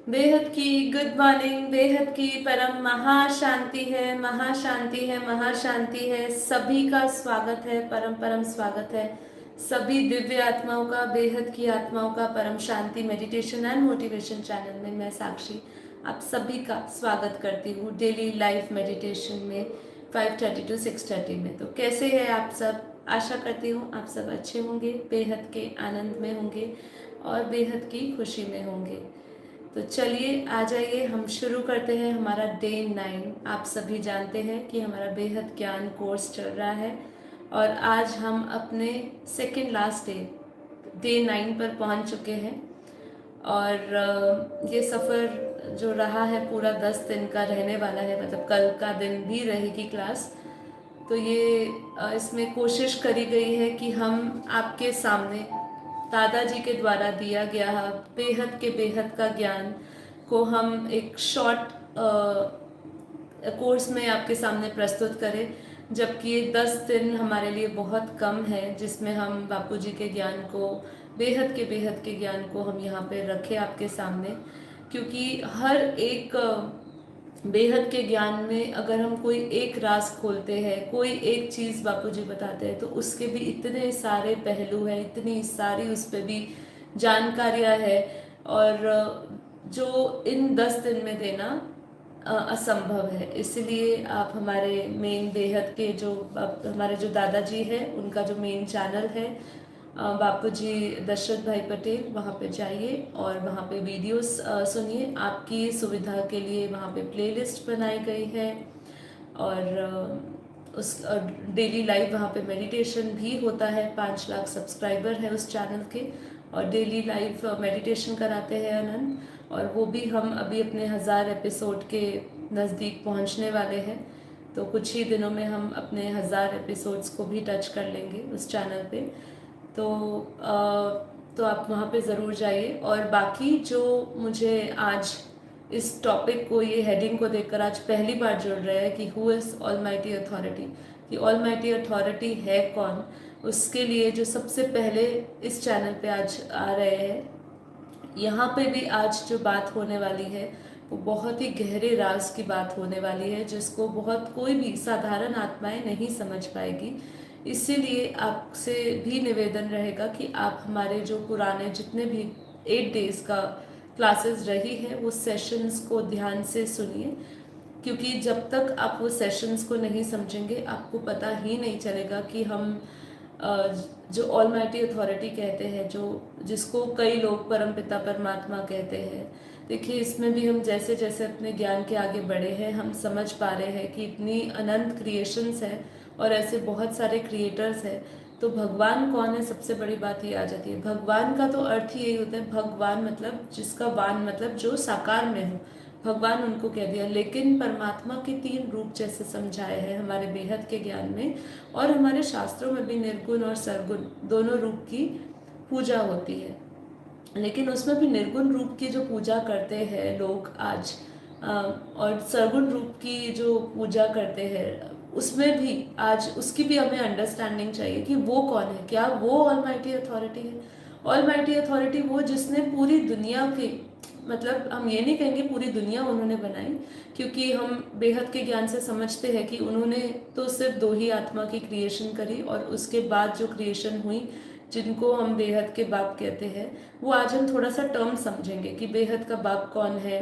बेहद की good morning. बेहद की परम महाशांति है, महाशांति है, महाशांति है। सभी का स्वागत है, परम परम स्वागत है। सभी दिव्य आत्माओं का, बेहद की आत्माओं का परम शांति मेडिटेशन एंड मोटिवेशन चैनल में मैं साक्षी आप सभी का स्वागत करती हूँ डेली लाइफ मेडिटेशन में 5:30 to 6:30 में। तो कैसे हैं आप सब? आशा करती हूँ आप सब अच्छे होंगे, बेहद के आनंद में होंगे और बेहद की खुशी में होंगे। तो चलिए आ जाइए, हम शुरू करते हैं हमारा डे 9। आप सभी जानते हैं कि हमारा बेहद ज्ञान कोर्स चल रहा है और आज हम अपने सेकेंड लास्ट डे 9 पर पहुंच चुके हैं। और ये सफ़र जो रहा है पूरा 10 दिन का रहने वाला है, मतलब कल का दिन भी रहेगी क्लास। तो ये इसमें कोशिश करी गई है कि हम आपके सामने दादाजी के द्वारा दिया गया बेहद का ज्ञान को हम एक शॉर्ट कोर्स में आपके सामने प्रस्तुत करें, जबकि ये 10 दिन हमारे लिए बहुत कम है जिसमें हम बापूजी के ज्ञान को, बेहद के ज्ञान को हम यहाँ पे रखें आपके सामने। क्योंकि हर एक बेहद के ज्ञान में अगर हम कोई एक राज खोलते हैं, कोई एक चीज़ बापूजी बताते हैं, तो उसके भी इतने सारे पहलू हैं, इतनी सारी उस पर भी जानकारियाँ है। और जो इन 10 दिन में देना असंभव है। इसलिए आप हमारे मेन बेहद के जो हमारे जो दादाजी हैं उनका जो मेन चैनल है बापूजी दशरथ भाई पटेल, वहाँ पे जाइए और वहाँ पे वीडियोस सुनिए। आपकी सुविधा के लिए वहाँ पे प्लेलिस्ट बनाई गई है और उस डेली लाइव वहाँ पे मेडिटेशन भी होता है। 5 लाख सब्सक्राइबर है उस चैनल के और डेली लाइव मेडिटेशन कराते हैं आनंद। और वो भी हम अभी अपने 1000 एपिसोड के नज़दीक पहुँचने वाले हैं। तो कुछ ही दिनों में हम अपने 1000 एपिसोड्स को भी टच कर लेंगे उस चैनल पे। तो आप वहाँ पे ज़रूर जाइए। और बाकी जो मुझे आज इस टॉपिक को, ये हेडिंग को देखकर आज पहली बार जुड़ रहे हैं कि हु इज़ ऑलमाइटी अथॉरिटी, कि ऑलमाइटी अथॉरिटी है कौन, उसके लिए जो सबसे पहले इस चैनल पे आज आ रहे हैं, यहाँ पे भी आज जो बात होने वाली है वो बहुत ही गहरे राज की बात होने वाली है, जिसको बहुत कोई भी साधारण आत्माएं नहीं समझ पाएगी। इसीलिए आपसे भी निवेदन रहेगा कि आप हमारे जो पुराने जितने भी 8 डेज का क्लासेस रही है वो सेशंस को ध्यान से सुनिए। क्योंकि जब तक आप वो सेशंस को नहीं समझेंगे आपको पता ही नहीं चलेगा कि हम जो ऑलमाइटी अथॉरिटी कहते हैं, जो जिसको कई लोग परमपिता परमात्मा कहते हैं। देखिए, इसमें भी हम जैसे जैसे अपने ज्ञान के आगे बढ़े हैं हम समझ पा रहे हैं कि इतनी अनंत क्रिएशंस हैं और ऐसे बहुत सारे क्रिएटर्स हैं। तो भगवान कौन है, सबसे बड़ी बात ये आ जाती है। भगवान का तो अर्थ ही यही होता है, भगवान मतलब जिसका वान मतलब जो साकार में हो, भगवान उनको कह दिया। लेकिन परमात्मा के 3 रूप जैसे समझाए हैं हमारे बेहद के ज्ञान में, और हमारे शास्त्रों में भी निर्गुण और सरगुण दोनों रूप की पूजा होती है। लेकिन उसमें भी निर्गुण रूप की जो पूजा करते हैं लोग आज, और सरगुण रूप की जो पूजा करते हैं, उसमें भी आज उसकी भी हमें अंडरस्टैंडिंग चाहिए कि वो कौन है। क्या वो ऑलमाइटी अथॉरिटी है? ऑलमाइटी अथॉरिटी वो जिसने पूरी दुनिया के, मतलब हम ये नहीं कहेंगे पूरी दुनिया उन्होंने बनाई, क्योंकि हम बेहद के ज्ञान से समझते हैं कि उन्होंने तो सिर्फ 2 ही आत्मा की क्रिएशन करी, और उसके बाद जो क्रिएशन हुई जिनको हम बेहद के बाप कहते हैं, वो आज हम थोड़ा सा टर्म समझेंगे कि बेहद का बाप कौन है,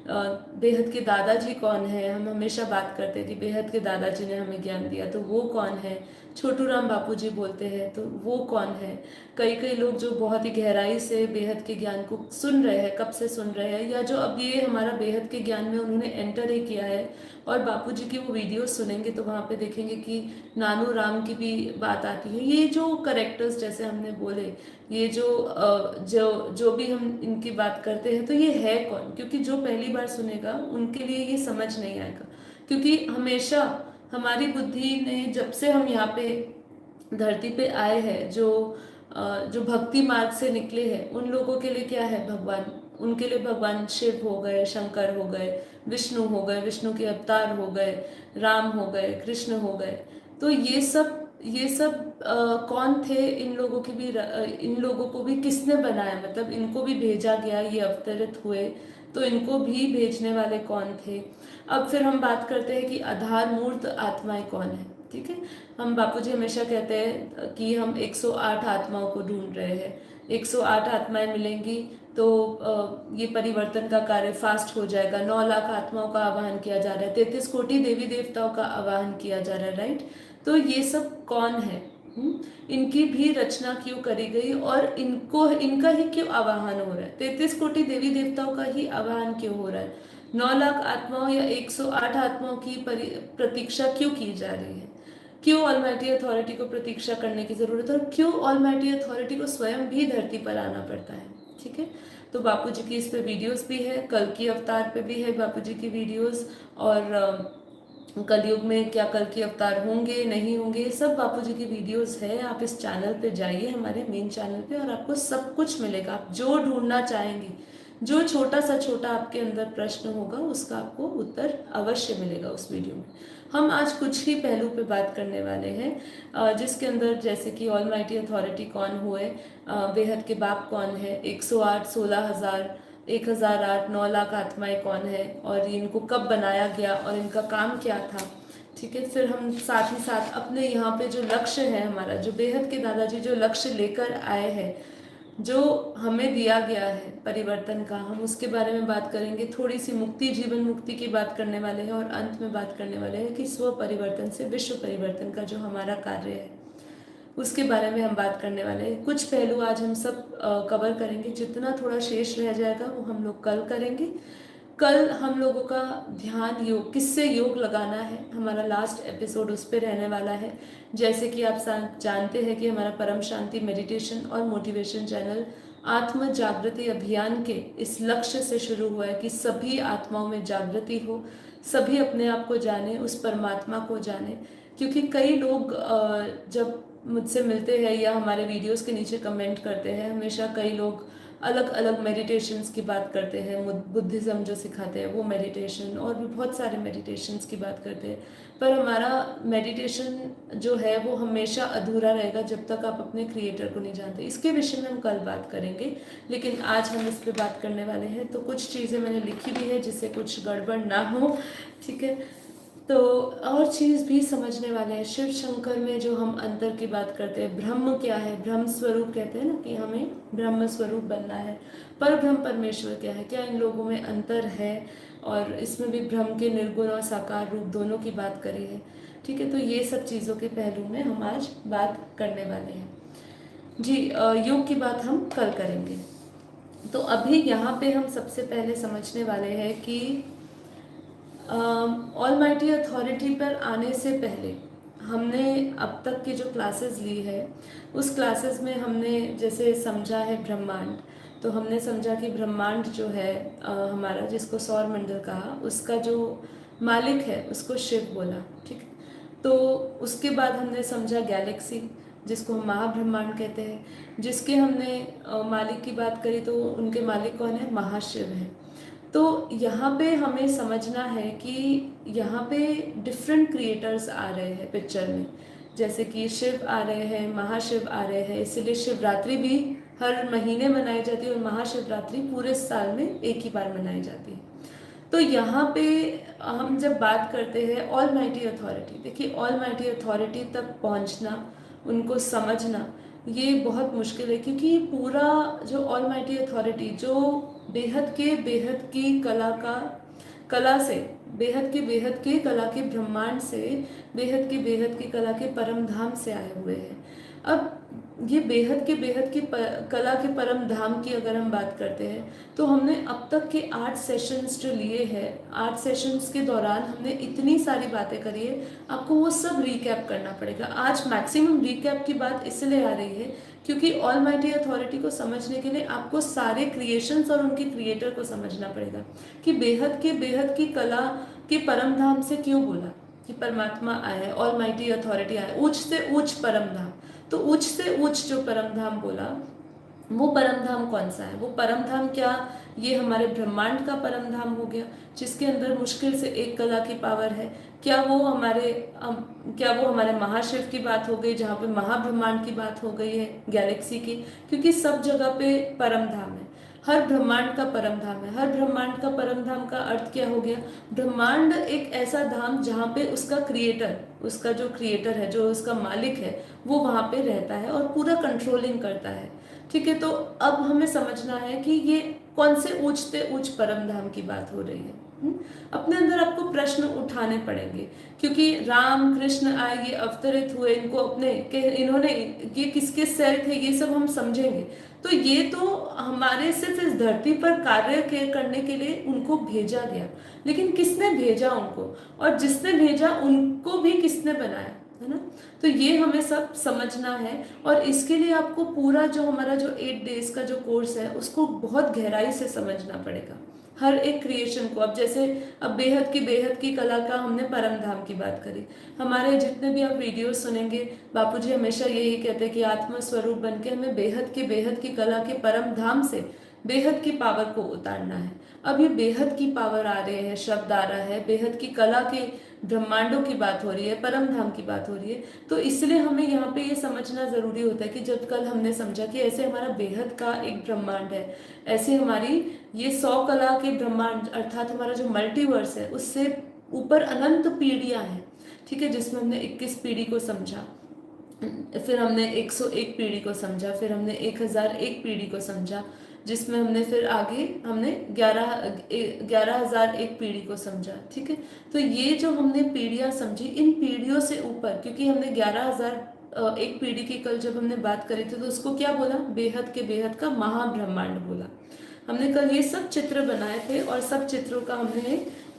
बेहद के दादाजी कौन है। हम हमेशा बात करते हैं कि बेहद के दादाजी ने हमें ज्ञान दिया, तो वो कौन है। छोटू राम बापूजी बोलते हैं, तो वो कौन है। कई कई लोग जो बहुत ही गहराई से बेहद के ज्ञान को सुन रहे हैं, कब से सुन रहे हैं, या जो अब ये हमारा बेहद के ज्ञान में उन्होंने एंटर ही किया है और बापूजी की वो वीडियो सुनेंगे तो वहाँ पे देखेंगे कि नानू राम की भी बात आती है। ये जो करेक्टर्स जैसे हमने बोले, ये जो भी हम इनकी बात करते हैं, तो ये है कौन? क्योंकि जो पहली बार सुनेगा उनके लिए ये समझ नहीं आएगा। क्योंकि हमेशा हमारी बुद्धि ने, जब से हम यहाँ पे धरती पे आए हैं, जो भक्ति मार्ग से निकले हैं, उन लोगों के लिए क्या है भगवान? उनके लिए भगवान शिव हो गए, शंकर हो गए, विष्णु हो गए, विष्णु के अवतार हो गए, राम हो गए, कृष्ण हो गए। तो ये सब ये सब कौन थे, इन लोगों को भी किसने बनाया, मतलब इनको भी भेजा गया, ये अवतरित हुए तो इनको भी भेजने वाले कौन थे। अब फिर हम बात करते हैं कि आधार मूर्त आत्माएं कौन है। ठीक है, हम बापूजी हमेशा कहते हैं कि हम 108 आत्माओं को ढूंढ रहे हैं। 108 आत्माएं मिलेंगी तो ये परिवर्तन का कार्य फास्ट हो जाएगा। 9 लाख आत्माओं का आवाहन किया जा रहा है, 33 कोटि देवी देवताओं का आवाहन किया जा रहा है, राइट। तो ये सब कौन है, इनकी भी रचना क्यों करी गई और इनका ही क्यों आवाहन हो रहा है। 33 कोटि देवी देवताओं का ही आवाहन क्यों हो रहा है। 9 लाख आत्माओं या 108 आत्माओं की प्रतीक्षा क्यों की जा रही है। क्यों ऑलमाइटी अथॉरिटी को प्रतीक्षा करने की जरूरत है और क्यों ऑलमाइटी अथॉरिटी को स्वयं भी धरती पर आना पड़ता है। ठीक है, तो बापूजी की इस पे वीडियोस भी है, कल की अवतार पे भी है बापूजी की वीडियोस, और कलयुग में क्या कल की अवतार होंगे नहीं होंगे, सब बापूजी की वीडियोस है। आप इस चैनल पे जाइए, हमारे मेन चैनल पे, और आपको सब कुछ मिलेगा। आप जो ढूंढना चाहेंगे, जो छोटा सा छोटा आपके अंदर प्रश्न होगा, उसका आपको उत्तर अवश्य मिलेगा उस वीडियो में। हम आज कुछ ही पहलू पे बात करने वाले हैं, जिसके अंदर जैसे कि ऑलमाइटी अथॉरिटी कौन हुए, बेहद के बाप कौन है, 108, 16,000, 1,008, 9 लाख आत्माएं कौन है, और इनको कब बनाया गया और इनका काम क्या था। ठीक है, फिर हम साथ ही साथ अपने यहाँ पे जो लक्ष्य है हमारा, जो बेहद के दादाजी जो लक्ष्य लेकर आए हैं, जो हमें दिया गया है परिवर्तन का, हम उसके बारे में बात करेंगे। थोड़ी सी मुक्ति, जीवन मुक्ति की बात करने वाले हैं, और अंत में बात करने वाले हैं कि स्व परिवर्तन से विश्व परिवर्तन का जो हमारा कार्य है उसके बारे में हम बात करने वाले हैं। कुछ पहलू आज हम सब कवर करेंगे, जितना थोड़ा शेष रह जाएगा वो हम लोग कल करेंगे। कल हम लोगों का ध्यान योग, किससे योग लगाना है, हमारा लास्ट एपिसोड उस पर रहने वाला है। जैसे कि आप जानते हैं कि हमारा परम शांति मेडिटेशन और मोटिवेशन चैनल आत्म जागृति अभियान के इस लक्ष्य से शुरू हुआ है कि सभी आत्माओं में जागृति हो, सभी अपने आप को जाने, उस परमात्मा को जाने। क्योंकि कई लोग जब मुझसे मिलते हैं या हमारे वीडियोस के नीचे कमेंट करते हैं, हमेशा कई लोग अलग अलग मेडिटेशंस की बात करते हैं, बुद्धिज़्म जो सिखाते हैं वो मेडिटेशन, और भी बहुत सारे मेडिटेशंस की बात करते हैं। पर हमारा मेडिटेशन जो है वो हमेशा अधूरा रहेगा जब तक आप अपने क्रिएटर को नहीं जानते। इसके विषय में हम कल बात करेंगे, लेकिन आज हम इस पर बात करने वाले हैं। तो कुछ चीज़ें मैंने लिखी भी है जिससे कुछ गड़बड़ ना हो, ठीक है। तो और चीज़ भी समझने वाले हैं, शिव शंकर में जो हम अंतर की बात करते हैं, ब्रह्म क्या है, ब्रह्म स्वरूप कहते हैं ना कि हमें ब्रह्म स्वरूप बनना है। पर ब्रह्म परमेश्वर क्या है, क्या इन लोगों में अंतर है, और इसमें भी ब्रह्म के निर्गुण और साकार रूप दोनों की बात करी है। ठीक है, तो ये सब चीज़ों के पहलू में हम आज बात करने वाले हैं जी। योग की बात हम कल करेंगे। तो अभी यहाँ पे हम सबसे पहले समझने वाले हैं कि ऑलमाइटी अथॉरिटी पर आने से पहले हमने अब तक की जो क्लासेस ली है, उस क्लासेस में हमने जैसे समझा है ब्रह्मांड, तो हमने समझा कि ब्रह्मांड जो है हमारा, जिसको सौर मंडल कहा, उसका जो मालिक है उसको शिव बोला। ठीक, तो उसके बाद हमने समझा गैलेक्सी, जिसको हम महाब्रह्मांड कहते हैं, जिसके हमने मालिक की बात करी तो उनके मालिक कौन है, महाशिव है। तो यहाँ पे हमें समझना है कि यहाँ पे डिफरेंट क्रिएटर्स आ रहे हैं पिक्चर में, जैसे कि शिव आ रहे हैं, महाशिव आ रहे हैं, इसलिए शिवरात्रि भी हर महीने मनाई जाती है और महाशिवरात्रि पूरे साल में एक ही बार मनाई जाती है। तो यहाँ पे हम जब बात करते हैं ऑलमाइटी अथॉरिटी, देखिए ऑलमाइटी अथॉरिटी तक पहुँचना, उनको समझना, ये बहुत मुश्किल है, क्योंकि पूरा जो ऑलमाइटी अथॉरिटी जो बेहद की कला से, बेहद के कला के ब्रह्मांड से, बेहद की कला के परम धाम से आए हुए हैं। अब ये बेहद की कला के परम धाम की अगर हम बात करते हैं, तो हमने अब तक के 8 सेशंस जो लिए हैं, 8 सेशंस के दौरान हमने इतनी सारी बातें करी है, आपको वो सब रिकैप करना पड़ेगा। आज मैक्सिमम रिकैप की बात इसलिए आ रही है क्योंकि ऑलमाइटी अथॉरिटी को समझने के लिए आपको सारे क्रिएशंस और उनके क्रिएटर को समझना पड़ेगा कि बेहद की कला के परम धाम से क्यों बोला कि परमात्मा आया है, ऑलमाइटी अथॉरिटी आया, उच्च से उच्च परम धाम। तो उच्च से उच्च जो परम धाम बोला वो परम धाम कौन सा है? वो परम धाम क्या ये हमारे ब्रह्मांड का परम धाम हो गया, जिसके अंदर मुश्किल से 1 कला की पावर है? क्या वो हमारे महाशिव की बात हो गई, जहाँ पे महाब्रह्मांड की बात हो गई है, गैलेक्सी की? क्योंकि सब जगह पे परम धाम है, हर ब्रह्मांड का परम धाम है। हर ब्रह्मांड का परम धाम का अर्थ क्या हो गया? ब्रह्मांड एक ऐसा धाम जहाँ पे उसका क्रिएटर, उसका जो क्रिएटर है, जो उसका मालिक है, वो वहाँ पे रहता है और पूरा कंट्रोलिंग करता है। ठीक है, तो अब हमें समझना है कि ये कौन से ऊंचते ऊंच परम धाम की बात हो रही है। अपने अंदर आपको प्रश्न उठाने पड़ेंगे, क्योंकि राम कृष्ण आए, ये अवतरित हुए, इनको इन्होंने ये किसके सेल थे, ये सब हम समझेंगे। तो ये तो हमारे सिर्फ इस धरती पर कार्य करने के लिए उनको भेजा गया, लेकिन किसने भेजा उनको, और जिसने भेजा उनको भी किसने बनाया, है ना? तो ये हमें सब समझना है, और इसके लिए आपको पूरा जो हमारा जो 8 डेज का जो कोर्स है उसको बहुत गहराई से समझना पड़ेगा, हर एक क्रिएशन को। अब जैसे अब बेहद की कला का हमने परम धाम की बात करी, हमारे जितने भी आप वीडियो सुनेंगे, बापूजी हमेशा यही कहते हैं कि आत्मा स्वरूप बन के हमें बेहद की कला के परम धाम से बेहद की पावर को उतारना है। अब ये बेहद की पावर आ रहे हैं, शब्द आ रहा है, बेहद की कला के ब्रह्मांडों की बात हो रही है, परम धाम की बात हो रही है। तो इसलिए हमें यहाँ पे ये समझना जरूरी होता है कि जब कल हमने समझा कि ऐसे हमारा बेहद का एक ब्रह्मांड है, ऐसे हमारी ये 100 कला के ब्रह्मांड अर्थात हमारा जो मल्टीवर्स है, उससे ऊपर अनंत पीढ़ियां हैं। ठीक है, जिसमें हमने 21 पीढ़ी को समझा, फिर हमने 101 पीढ़ी को समझा, फिर हमने 1001 पीढ़ी को समझा, जिसमें हमने फिर आगे हमने 11,001 पीढ़ी को समझा। ठीक है, तो ये जो हमने पीढ़ियां समझी, इन पीढ़ियों से ऊपर, क्योंकि हमने 11,001 पीढ़ी की कल जब हमने बात करी थी तो उसको क्या बोला? बेहद का महाब्रह्मांड बोला। हमने कल ये सब चित्र बनाए थे और सब चित्रों का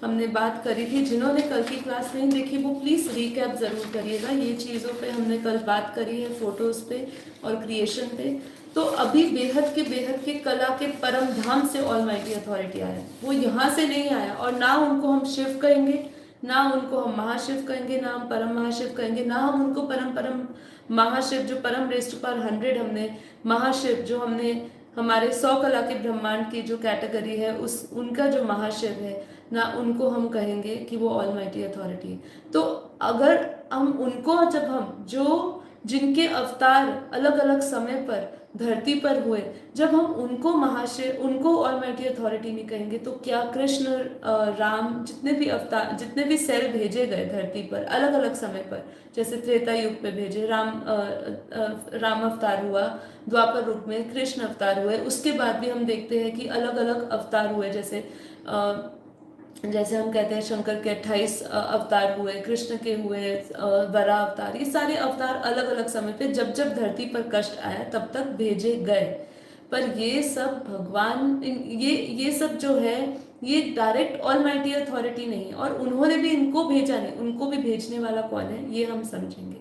हमने बात करी थी। जिन्होंने कल की क्लास नहीं देखी वो प्लीज रिकैप जरूर करिएगा। ये चीजों पे हमने कल बात करी है, फोटोज पे और क्रिएशन पे। तो अभी बेहद के कला के परम धाम से ऑलमाइटी अथॉरिटी आया, वो यहाँ से नहीं आया, और ना उनको हम शिव कहेंगे, ना उनको हम महाशिव कहेंगे, ना हम परम महाशिव कहेंगे, ना हम उनको परम महाशिव जो परम रेस्ट पर 100 हमने महाशिव जो हमने हमारे 100 कला के ब्रह्मांड की जो कैटेगरी है उस उनका जो महाशिव है, ना उनको हम कहेंगे कि वो ऑलमाइटी अथॉरिटी है। तो अगर हम उनको, जब हम जो जिनके अवतार अलग अलग समय पर धरती पर हुए, जब हम उनको महाशिव, उनको ऑलमाइटी अथॉरिटी नहीं कहेंगे, तो क्या कृष्ण, राम, जितने भी अवतार, जितने भी सेल भेजे गए धरती पर अलग अलग समय पर, जैसे त्रेता युग पे भेजे, राम अवतार हुआ, द्वापर रूप में कृष्ण अवतार हुए, उसके बाद भी हम देखते हैं कि अलग अलग अवतार हुए, जैसे हम कहते हैं शंकर के 28 अवतार हुए, कृष्ण के हुए वराह अवतार, ये सारे अवतार अलग अलग समय पे जब जब धरती पर कष्ट आया तब तक भेजे गए। पर ये सब भगवान, ये सब जो है ये डायरेक्ट ऑलमाइटी अथॉरिटी नहीं है, और उन्होंने भी इनको भेजा नहीं, उनको भी भेजने वाला कौन है ये हम समझेंगे।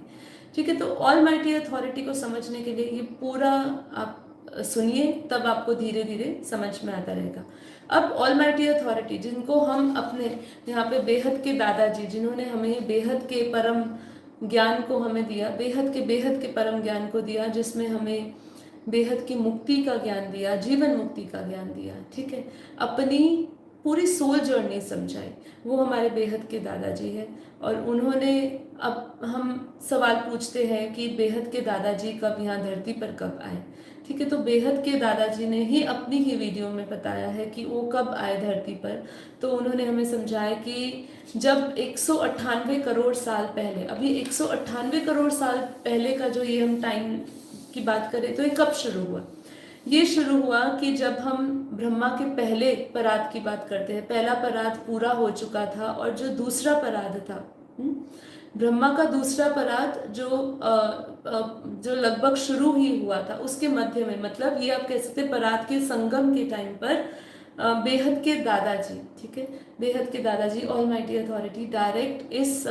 ठीक है, तो ऑलमाइटी अथॉरिटी को समझने के लिए ये पूरा आप सुनिए, तब आपको धीरे धीरे समझ में आता रहेगा। अब ऑलमाइटी अथॉरिटी, जिनको हम अपने यहाँ पे बेहद के दादाजी, जिन्होंने हमें बेहद के परम ज्ञान को हमें दिया, बेहद के परम ज्ञान को दिया, जिसमें हमें बेहद की मुक्ति का ज्ञान दिया, जीवन मुक्ति का ज्ञान दिया। ठीक है, अपनी पूरी सोल जर्नी समझाई, वो हमारे बेहद के दादाजी है। और उन्होंने, अब हम सवाल पूछते हैं कि बेहद के दादाजी कब यहाँ धरती पर कब आए? ठीक है, तो बेहद के दादाजी ने ही अपनी ही वीडियो में बताया है कि वो कब आए धरती पर। तो उन्होंने हमें समझाया कि जब 198 करोड़ साल पहले, अभी 198 करोड़ साल पहले का जो ये हम टाइम की बात करें, तो ये कब शुरू हुआ? ये शुरू हुआ कि जब हम ब्रह्मा के पहले परात की बात करते हैं, पहला परात पूरा हो चुका था, और जो दूसरा परात था, ब्रह्मा का दूसरा परात जो लगभग शुरू ही हुआ था, उसके मध्य में, मतलब ये आप कह सकते परात के संगम के टाइम पर बेहद के दादाजी, ठीक है, बेहद के दादाजी ऑलमाइटी अथॉरिटी डायरेक्ट इस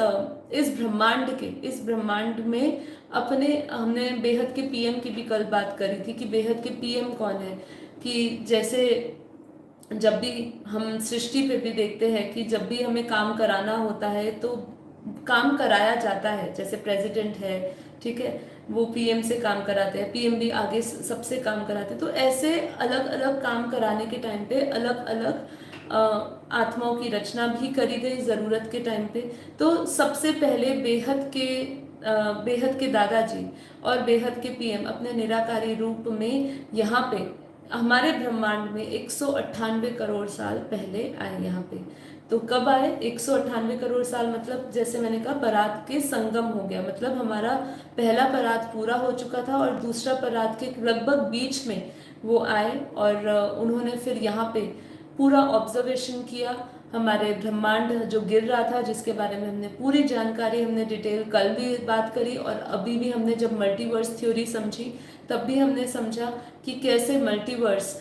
ब्रह्मांड में अपने, हमने बेहद के पीएम की भी कल बात करी थी कि बेहद के पीएम कौन है। कि जैसे जब भी हम सृष्टि पे भी देखते हैं कि जब भी हमें काम कराना होता है तो काम कराया जाता है, जैसे प्रेसिडेंट है, ठीक है, वो पीएम से काम कराते हैं, पीएम भी आगे सबसे काम कराते हैं। तो ऐसे अलग अलग काम कराने के टाइम पे अलग अलग आत्माओं की रचना भी करी गई ज़रूरत के टाइम पे। तो सबसे पहले बेहद के दादाजी और बेहद के पीएम अपने निराकारी रूप में यहाँ पे हमारे ब्रह्मांड में 198 करोड़ साल पहले आए यहाँ पे। तो कब आए? 198 करोड़ साल, मतलब जैसे मैंने कहा परात के संगम हो गया, मतलब हमारा पहला परात पूरा हो चुका था और दूसरा परात के लगभग बीच में वो आए और उन्होंने फिर यहाँ पे पूरा ऑब्जर्वेशन किया। हमारे ब्रह्मांड जो गिर रहा था, जिसके बारे में हमने पूरी जानकारी, हमने डिटेल कल भी बात करी और अभी भी हमने जब मल्टीवर्स थ्योरी समझी तब भी हमने समझा कि कैसे मल्टीवर्स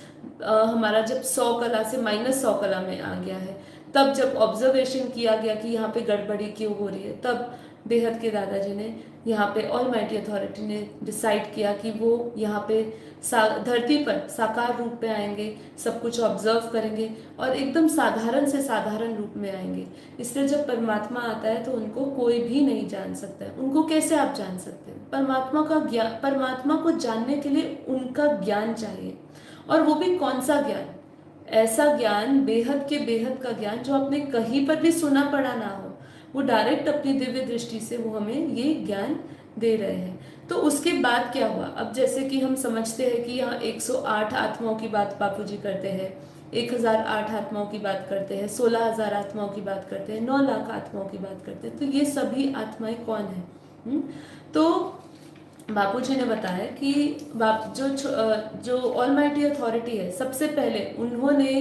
हमारा जब 100 कला से -100 कला में आ गया है, तब जब ऑब्जर्वेशन किया गया कि यहाँ पे गड़बड़ी क्यों हो रही है, तब बेहद के दादाजी ने यहाँ पे ऑलमाइटी अथॉरिटी ने डिसाइड किया कि वो यहाँ पे धरती पर साकार रूप में आएंगे, सब कुछ ऑब्जर्व करेंगे और एकदम साधारण से साधारण रूप में आएंगे। इसलिए जब परमात्मा आता है तो उनको कोई भी नहीं जान सकता है। उनको कैसे आप जान सकते हैं? परमात्मा का ज्ञान, परमात्मा को जानने के लिए उनका ज्ञान चाहिए, और वो भी कौन सा ज्ञान? ऐसा ज्ञान, बेहद का ज्ञान जो आपने कहीं पर भी सुना पढ़ा ना हो, वो डायरेक्ट अपनी दिव्य दृष्टि से वो हमें ये ज्ञान दे रहे हैं। तो उसके बाद क्या हुआ? अब जैसे कि हम समझते हैं कि यहाँ 108 आत्माओं की बात बापू जी करते हैं, 1008 आत्माओं की बात करते हैं, 16,000 आत्माओं की बात करते हैं, 9 लाख आत्माओं की बात करते हैं। तो ये सभी आत्माएं कौन है? तो बापू जी ने बताया कि जो ऑलमाइटी अथॉरिटी है, सबसे पहले उन्होंने,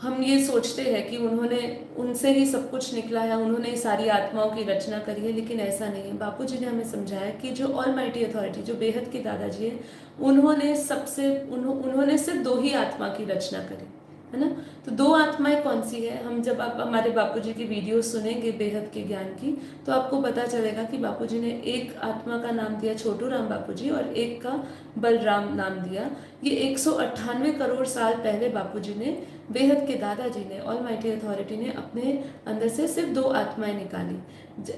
हम ये सोचते हैं कि उन्होंने, उनसे ही सब कुछ निकला है, उन्होंने सारी आत्माओं की रचना करी है, लेकिन ऐसा नहीं है। बापू जी ने हमें समझाया कि जो ऑलमाइटी अथॉरिटी, जो बेहद के दादाजी है, उन्होंने सिर्फ 2 ही आत्मा की रचना करी है ना। तो 2 आत्माएं कौन सी है? हम जब आप हमारे बापू जी की वीडियो सुनेंगे बेहद के ज्ञान की, तो आपको पता चलेगा कि बापू जी ने एक आत्मा का नाम दिया छोटू राम बापू जी और एक का बलराम नाम दिया। ये 198 करोड़ साल पहले बापू जी ने, बेहद के दादाजी ने, ऑलमाइटी अथॉरिटी ने अपने अंदर से सिर्फ 2 आत्माएं निकाली।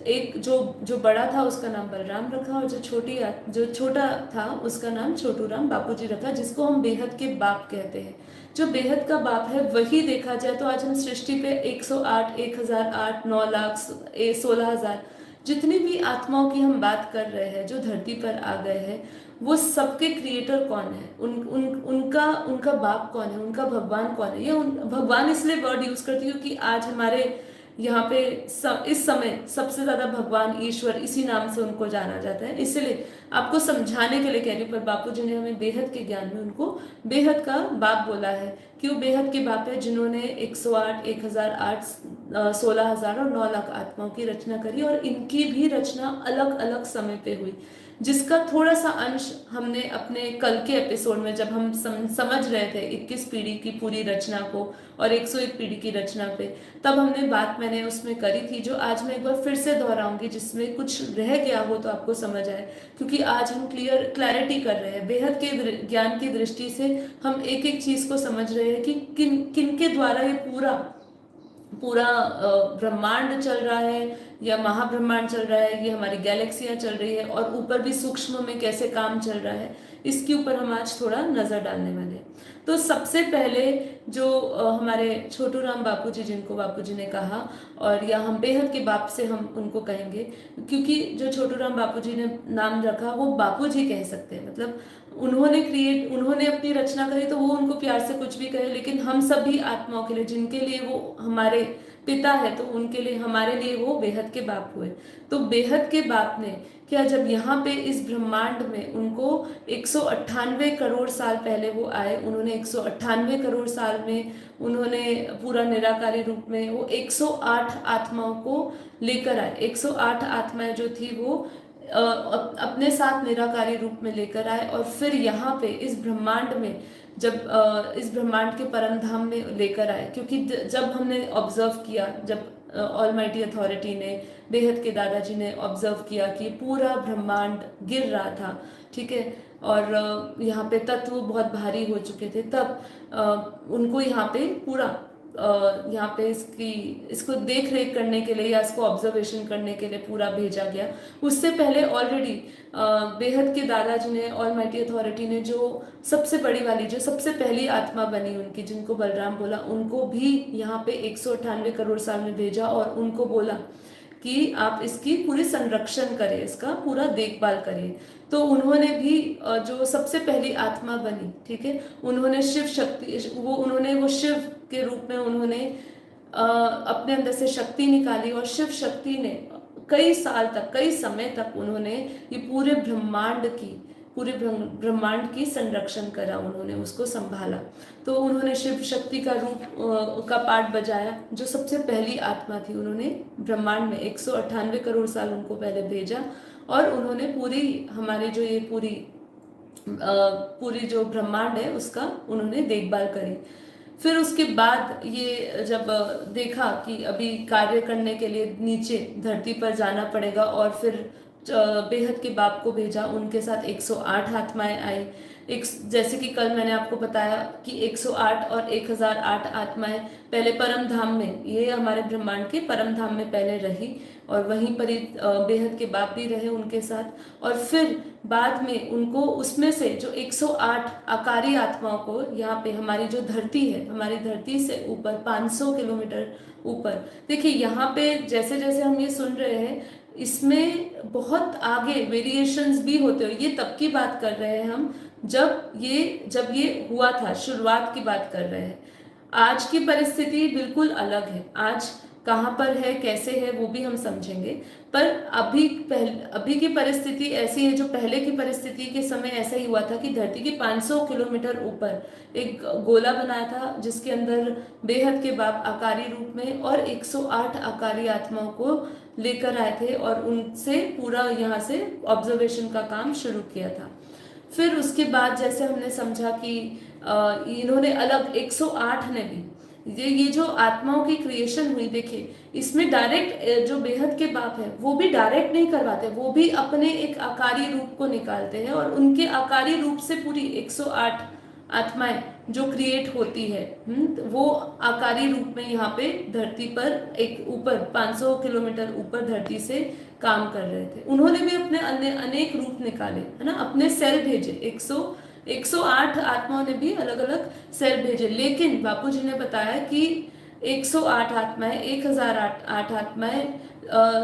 एक जो बड़ा था उसका नाम बलराम रखा, और जो छोटा था उसका नाम छोटू राम बापू जी रखा, जिसको हम बेहद के बाप कहते हैं। जो बेहद का बाप है वही देखा जाए तो आज हम सृष्टि पे 108, 1008, 9 लाख, 16,000 जितनी भी आत्माओं की हम बात कर रहे हैं जो धरती पर आ गए हैं, वो सबके क्रिएटर कौन है? उनका बाप कौन है? उनका भगवान कौन है? ये भगवान इसलिए वर्ड यूज करती हूँ क्योंकि आज हमारे यहाँ पे इस समय सबसे ज्यादा भगवान, ईश्वर, इसी नाम से उनको जाना जाता है। इसलिए आपको समझाने के लिए कह रही हूँ, पर बापू जी ने हमें बेहद के ज्ञान में उनको बेहद का बाप बोला है। क्यों बेहद के बाप है? जिन्होंने 108, 1008, 16,000 और 9 लाख आत्माओं की रचना करी, और इनकी भी रचना अलग अलग समय पे हुई, जिसका थोड़ा सा अंश हमने अपने कल के एपिसोड में, जब हम समझ रहे थे 21 पीढ़ी की पूरी रचना को और 101 पीढ़ी की रचना पे, तब हमने बात मैंने उसमें करी थी, जो आज मैं एक बार फिर से दोहराऊंगी, जिसमें कुछ रह गया हो तो आपको समझ आए। क्योंकि आज हम क्लैरिटी कर रहे हैं, बेहद के ज्ञान की दृष्टि से हम एक एक चीज को समझ रहे हैं कि किन के द्वारा ये पूरा ब्रह्मांड चल रहा है, या महाब्रह्मांड चल रहा है, ये हमारी गैलेक्सियां चल रही है, और ऊपर भी सूक्ष्म में कैसे काम चल रहा है, इसके ऊपर हम आज थोड़ा नजर डालने वाले हैं। तो सबसे पहले जो हमारे छोटू राम बापू जी, जिनको बापू जी ने कहा, और या हम बेहद के बाप से हम उनको कहेंगे, क्योंकि जो छोटू राम बापू जी ने नाम रखा वो बापू जी कह सकते हैं, मतलब उन्होंने अपनी रचना करी तो वो उनको प्यार से कुछ भी कहे, लेकिन हम सभी आत्माओं के लिए, जिनके लिए वो हमारे पिता है, तो उनके लिए, हमारे लिए वो बेहद के बाप हुए। तो बेहद के बाप ने क्या, जब यहाँ पे इस ब्रह्मांड में उनको 198 करोड़ साल पहले वो आए, उन्होंने 198 करोड़ साल में उन्होंने पूरा निराकारी रूप में वो 108 आत्माओं को लेकर आए। 108 आत्माएं जो थी वो अपने साथ निराकारी रूप में लेकर आए, और फिर यहाँ पे इस ब्रह्मांड में, जब इस ब्रह्मांड के परम धाम में लेकर आए, क्योंकि जब हमने ऑब्जर्व किया, जब ऑलमाइटी अथॉरिटी ने, बेहद के दादाजी ने ऑब्जर्व किया कि पूरा ब्रह्मांड गिर रहा था, ठीक है, और यहाँ पे तत्व बहुत भारी हो चुके थे, तब उनको यहाँ पे पूरा यहाँ पे इसको देख रेख करने के लिए या इसको ऑब्जर्वेशन करने के लिए पूरा भेजा गया। उससे पहले ऑलरेडी बेहद के दादाजी ने, ऑलमाइटी अथॉरिटी ने जो सबसे बड़ी वाली, जो सबसे पहली आत्मा बनी उनकी, जिनको बलराम बोला, उनको भी यहाँ पे 198 करोड़ साल में भेजा और उनको बोला कि आप इसकी पूरी संरक्षण करें, इसका पूरा देखभाल करिए। तो उन्होंने भी जो सबसे पहली आत्मा बनी, ठीक है, उन्होंने शिव शक्ति, उन्होंने वो शिव के रूप में उन्होंने अपने अंदर से शक्ति निकाली और शिव शक्ति ने कई साल तक, कई समय तक उन्होंने ये पूरे ब्रह्मांड की संरक्षण करा, उन्होंने उसको संभाला। तो उन्होंने शिव शक्ति का रूप का पार्ट बजाया, जो सबसे पहली आत्मा थी। उन्होंने ब्रह्मांड में 198 करोड़ साल उनको पहले भेजा और उन्होंने पूरी हमारे जो ये पूरी जो ब्रह्मांड है उसका उन्होंने देखभाल करी। फिर उसके बाद ये जब देखा कि अभी कार्य करने के लिए नीचे धरती पर जाना पड़ेगा, और फिर बेहद के बाप को भेजा, उनके साथ 108 आत्माएं आई। जैसे कि कल मैंने आपको बताया कि 108 और 1008 आत्माएं पहले परम धाम में, ये हमारे ब्रह्मांड के परम धाम में पहले रही और वहीं पर ही बेहद के बाप भी रहे उनके साथ। और फिर बाद में उनको उसमें से जो 108 आकारी आत्माओं को यहाँ पे हमारी जो धरती है, हमारी धरती से ऊपर 500 किलोमीटर ऊपर, देखिए यहाँ पे जैसे जैसे हम ये सुन रहे हैं, इसमें बहुत आगे वेरिएशंस भी होते हो। ये तब की बात कर रहे हैं हम जब ये हुआ था, शुरुआत की बात कर रहे हैं। आज की परिस्थिति बिल्कुल अलग है, आज कहाँ पर है, कैसे है, वो भी हम समझेंगे। पर अभी की परिस्थिति ऐसी है, जो पहले की परिस्थिति के समय ऐसा ही हुआ था कि धरती के 500 किलोमीटर ऊपर एक गोला बनाया था, जिसके अंदर बेहद के बाप आकारी रूप में और 108 आकारी आत्माओं को लेकर आए थे और उनसे पूरा यहाँ से ऑब्जर्वेशन का काम शुरू किया था। फिर उसके बाद जैसे हमने समझा कि इन्होंने अलग 108 ने भी ये जो आत्माओं की क्रिएशन हुई, देखिए इसमें डायरेक्ट जो बेहद के बाप है वो भी डायरेक्ट नहीं करवाते, वो भी अपने एक आकारी रूप को निकालते हैं और उनके आकारी रूप से पूरी 108 आत्माएं जो क्रिएट होती है, वो आकारी रूप में यहाँ पे धरती पर एक ऊपर 500 किलोमीटर ऊपर धरती से काम कर रहे थे। उन्होंने भी अपने अनेक रूप निकाले, है ना, अपने सेल भेजे। 108 आत्माओं ने भी अलग अलग सेल भेजे, लेकिन बापूजी ने बताया कि 108 आत्माएं, 1008 आत्माएं,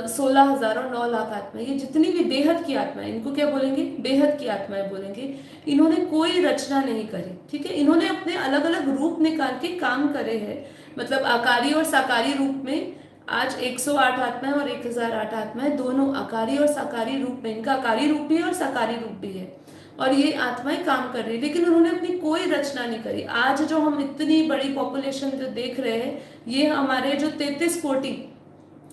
16,000 और 9 लाख आत्माएं, ये जितनी भी बेहद की आत्माएं, इनको क्या बोलेंगे, बेहद की आत्माएं बोलेंगे। इन्होंने कोई रचना नहीं करी, ठीक है, इन्होंने अपने अलग अलग रूप निकाल के काम करे हैं, मतलब आकारी और साकारी रूप में। आज 108 आत्माएं और 1008 आत्माएं दोनों आकारी और साकारी रूप में, इनका आकारी रूप भी है और साकारी रूप भी है, और ये आत्माएं काम कर रही है, लेकिन उन्होंने अपनी कोई रचना नहीं करी। आज जो हम इतनी बड़ी पॉपुलेशन जो देख रहे हैं, ये हमारे जो 33 कोटि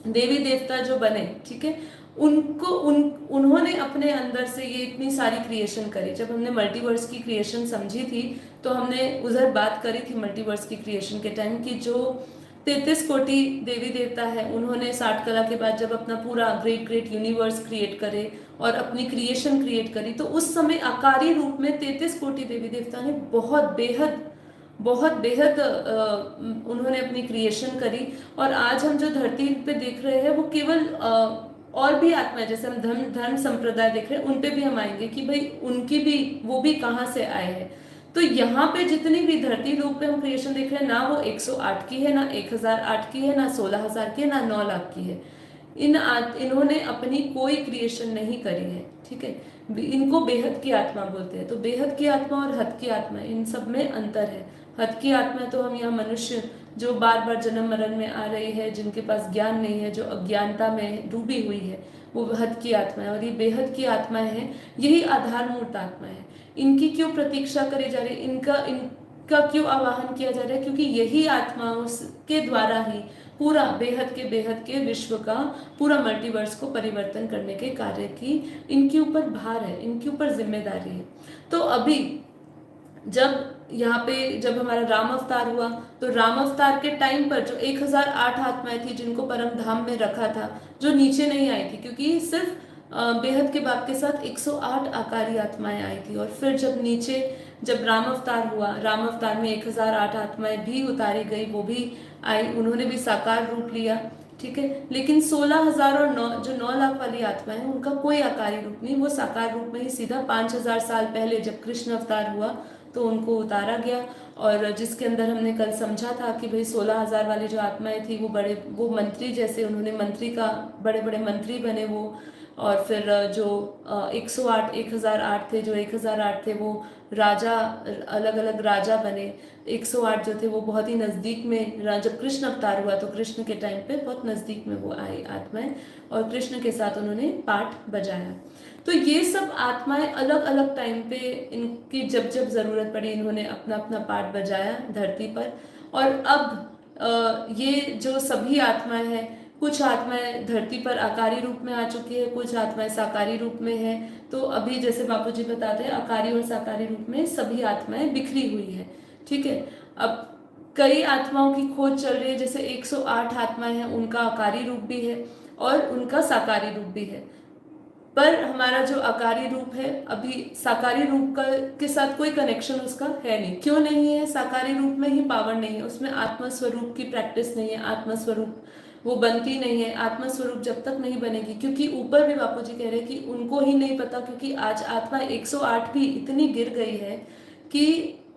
देवी देवता जो बने, ठीक है, उन्होंने अपने अंदर से ये इतनी सारी क्रिएशन करी। जब हमने मल्टीवर्स की क्रिएशन समझी थी तो हमने उधर बात करी थी मल्टीवर्स की क्रिएशन के टाइम की, जो 33 कोटि देवी देवता है, उन्होंने 60 कला के बाद जब अपना पूरा ग्रेट यूनिवर्स क्रिएट करे और अपनी क्रिएशन क्रिएट करी, तो उस समय आकारी रूप में 33 कोटि देवी देवता ने बहुत बेहद उन्होंने अपनी क्रिएशन करी। और आज हम जो धरती पे देख रहे हैं वो केवल और भी आत्मा है, जैसे हम धर्म संप्रदाय देख रहे हैं, उन पे भी हम आएंगे कि भाई उनकी भी, वो भी कहाँ से आए हैं। तो यहाँ पे जितनी भी धरती लोक पे हम क्रिएशन देख रहे हैं, ना वो 108 की है, ना 1008 की है, ना 16,000 की है, ना 9 लाख की है। इन्होंने अपनी कोई क्रिएशन नहीं करी है, ठीक है। इनको बेहद की आत्मा बोलते हैं। तो बेहद की आत्मा और हद की आत्मा, इन सब में अंतर है। हद की आत्मा तो हम यहाँ मनुष्य जो बार बार जन्म मरण में आ रही है, जिनके पास ज्ञान नहीं है, जो अज्ञानता में डूबी हुई है, वो हद की आत्मा है। और ये बेहद की आत्माएं हैं, यही आधार मूर्त आत्मा है। इनकी क्यों प्रतीक्षा करी जा रही है, इनका क्यों आवाहन किया जा रहा है, क्योंकि यही आत्माओं के द्वारा ही पूरा बेहद के विश्व का पूरा मल्टीवर्स को परिवर्तन करने के कार्य की इनके ऊपर भार है, इनके ऊपर जिम्मेदारी है। तो अभी जब हमारा राम अवतार हुआ, तो राम अवतार के टाइम पर जो 1008 आत्माएं थी, जिनको परम धाम में रखा था, जो नीचे नहीं आई थी, क्योंकि सिर्फ बेहद के बाप के साथ 108 आकारी आत्माएं आई थी। और फिर जब नीचे जब राम अवतार हुआ, राम अवतार में 1008 आत्माएं भी उतारी गई, वो भी आई, उन्होंने भी साकार रूप लिया। ठीक है, लेकिन 16,000 और 9 जो 9 लाख वाली आत्मा है उनका कोई आकारी रूप नहीं, वो साकार रूप में ही सीधा 5,000 साल पहले जब कृष्ण अवतार हुआ तो उनको उतारा गया। और जिसके अंदर हमने कल समझा था कि भाई 16,000 वाली जो आत्माएं थी वो मंत्री जैसे, उन्होंने मंत्री का बड़े बड़े मंत्री बने वो। और फिर जो 108 1008 थे, जो 1008 थे वो राजा, अलग अलग राजा बने। 108 जो थे वो बहुत ही नज़दीक में, जब कृष्ण अवतार हुआ तो कृष्ण के टाइम पे बहुत नज़दीक में वो आई आत्माएं, और कृष्ण के साथ उन्होंने पाठ बजाया। तो ये सब आत्माएं अलग अलग टाइम पे, इनकी जब जब ज़रूरत पड़ी इन्होंने अपना अपना पाठ बजाया धरती पर। और अब ये जो सभी आत्माएं हैं, कुछ आत्माएं धरती पर आकारी रूप में आ चुकी है, कुछ आत्माएं साकारी रूप में है। तो अभी जैसे बापू जी बताते हैं, आकारी और साकारी रूप में सभी आत्माएं बिखरी हुई है। ठीक है, अब कई आत्माओं की खोज चल रही है, जैसे 108 आत्माएं हैं, उनका आकारी रूप भी है और उनका साकारी रूप भी है। पर हमारा जो आकारी रूप है, अभी साकारी रूप का के साथ कोई कनेक्शन उसका है नहीं। क्यों नहीं है? साकारी रूप में ही पावर नहीं है, उसमें आत्मा स्वरूप की प्रैक्टिस नहीं है, आत्मा स्वरूप वो बनती नहीं है। आत्मा स्वरूप जब तक नहीं बनेगी, क्योंकि ऊपर भी बापू जी कह रहे हैं कि उनको ही नहीं पता, क्योंकि आज आत्मा 108 भी इतनी गिर गई है कि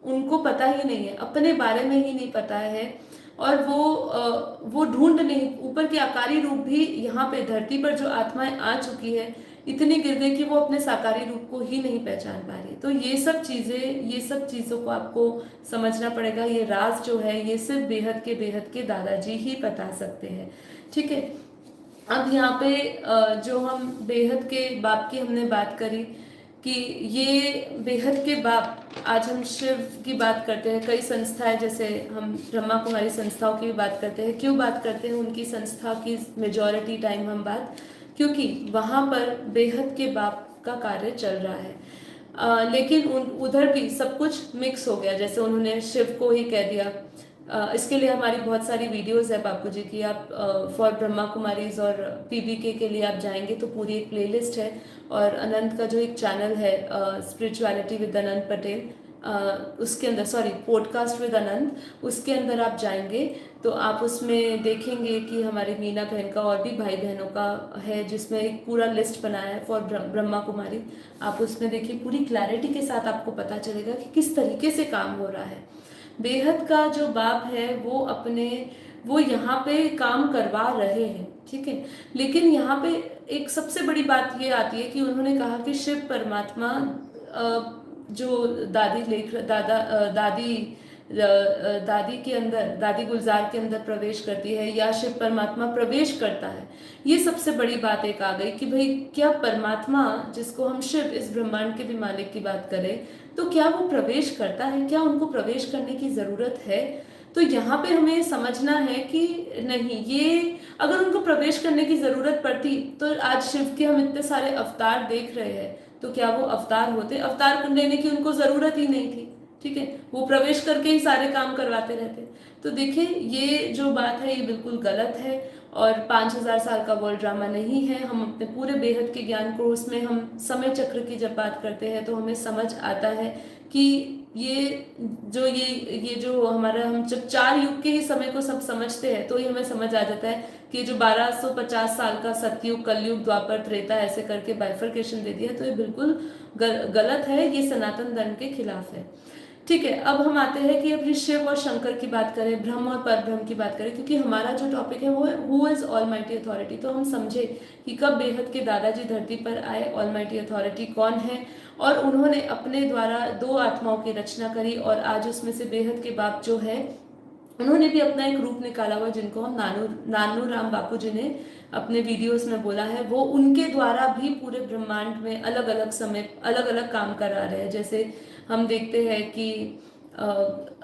उनको पता ही नहीं है, अपने बारे में ही नहीं पता है। और वो ढूंढ नहीं, ऊपर के आकारी रूप भी यहाँ पे धरती पर जो आत्माएं आ चुकी है इतनी गिर गई कि वो अपने साकारी रूप को ही नहीं पहचान पा रही। तो ये सब चीज़ों को आपको समझना पड़ेगा। ये राज जो है ये सिर्फ बेहद के दादाजी ही बता सकते हैं। ठीक है, अब यहाँ पे जो हम बेहद के बाप की हमने बात करी कि ये बेहद के बाप, आज हम शिव की बात करते हैं, कई संस्थाएं जैसे हम ब्रह्मा कुमारी संस्थाओं की भी बात करते हैं। क्यों बात करते हैं उनकी संस्था की मेजॉरिटी टाइम हम बात, क्योंकि वहाँ पर बेहद के बाप का कार्य चल रहा है। लेकिन उधर भी सब कुछ मिक्स हो गया, जैसे उन्होंने शिव को ही कह दिया। इसके लिए हमारी बहुत सारी वीडियोस है बापू जी की, आप फॉर ब्रह्मा कुमारीज और पीबीके के लिए आप जाएंगे तो पूरी एक प्लेलिस्ट है। और अनंत का जो एक चैनल है स्पिरिचुअलिटी विद अनंत पटेल, उसके अंदर, सॉरी, पॉडकास्ट विद अनंत, उसके अंदर आप जाएंगे तो आप उसमें देखेंगे कि हमारी मीना बहन का और भी भाई बहनों का है, जिसमें एक पूरा लिस्ट बनाया है फॉर ब्रह्मा कुमारी। आप उसमें देखिए, पूरी क्लैरिटी के साथ आपको पता चलेगा कि किस तरीके से काम हो रहा है। बेहद का जो बाप है वो यहाँ पे काम करवा रहे हैं। ठीक है, लेकिन यहाँ पे एक सबसे बड़ी बात ये आती है कि उन्होंने कहा कि शिव परमात्मा जो दादी के अंदर, दादी गुलजार के अंदर प्रवेश करती है, या शिव परमात्मा प्रवेश करता है। ये सबसे बड़ी बात एक आ गई कि भाई क्या परमात्मा, जिसको हम शिव, इस ब्रह्मांड के भी मालिक की बात करें, तो क्या वो प्रवेश करता है? क्या उनको प्रवेश करने की जरूरत है? तो यहाँ पे हमें समझना है कि नहीं, ये अगर उनको प्रवेश करने की जरूरत पड़ती तो आज शिव के हम इतने सारे अवतार देख रहे हैं, तो क्या वो अवतार होते? अवतार लेने की उनको जरूरत ही नहीं थी। ठीक है, वो प्रवेश करके ही सारे काम करवाते रहते। तो देखिए, ये जो बात है ये बिल्कुल गलत है, और 5,000 साल का वर्ल्ड ड्रामा नहीं है। हम अपने पूरे बेहद के ज्ञान को, उसमें हम समय चक्र की जब बात करते हैं तो हमें समझ आता है कि ये जो हमारा, हम जब 4 युग के ही समय को सब समझते हैं तो ही हमें समझ आ जाता है कि जो 1250 साल का सतयुग, कलयुग, द्वापर, त्रेता ऐसे करके बाइफर्केशन दे दिया, तो ये बिल्कुल गलत है, ये सनातन धर्म के खिलाफ है। ठीक है, अब हम आते हैं कि अपनी शिव और शंकर की बात करें, ब्रह्म और परब्रह्म की बात करें, क्योंकि हमारा जो टॉपिक है वो है हु इज ऑलमाइटी अथॉरिटी। तो हम समझे कि कब बेहद के दादाजी धरती पर आए, ऑलमाइटी अथॉरिटी कौन है, और उन्होंने अपने द्वारा 2 आत्माओं की रचना करी, और आज उसमें से बेहद के बाप जो है उन्होंने भी अपना एक रूप निकाला हुआ, जिनको हम नानू राम बापू जी ने अपने वीडियोस में बोला है, वो उनके द्वारा भी पूरे ब्रह्मांड में अलग अलग समय अलग अलग काम करा रहे हैं। जैसे हम देखते हैं कि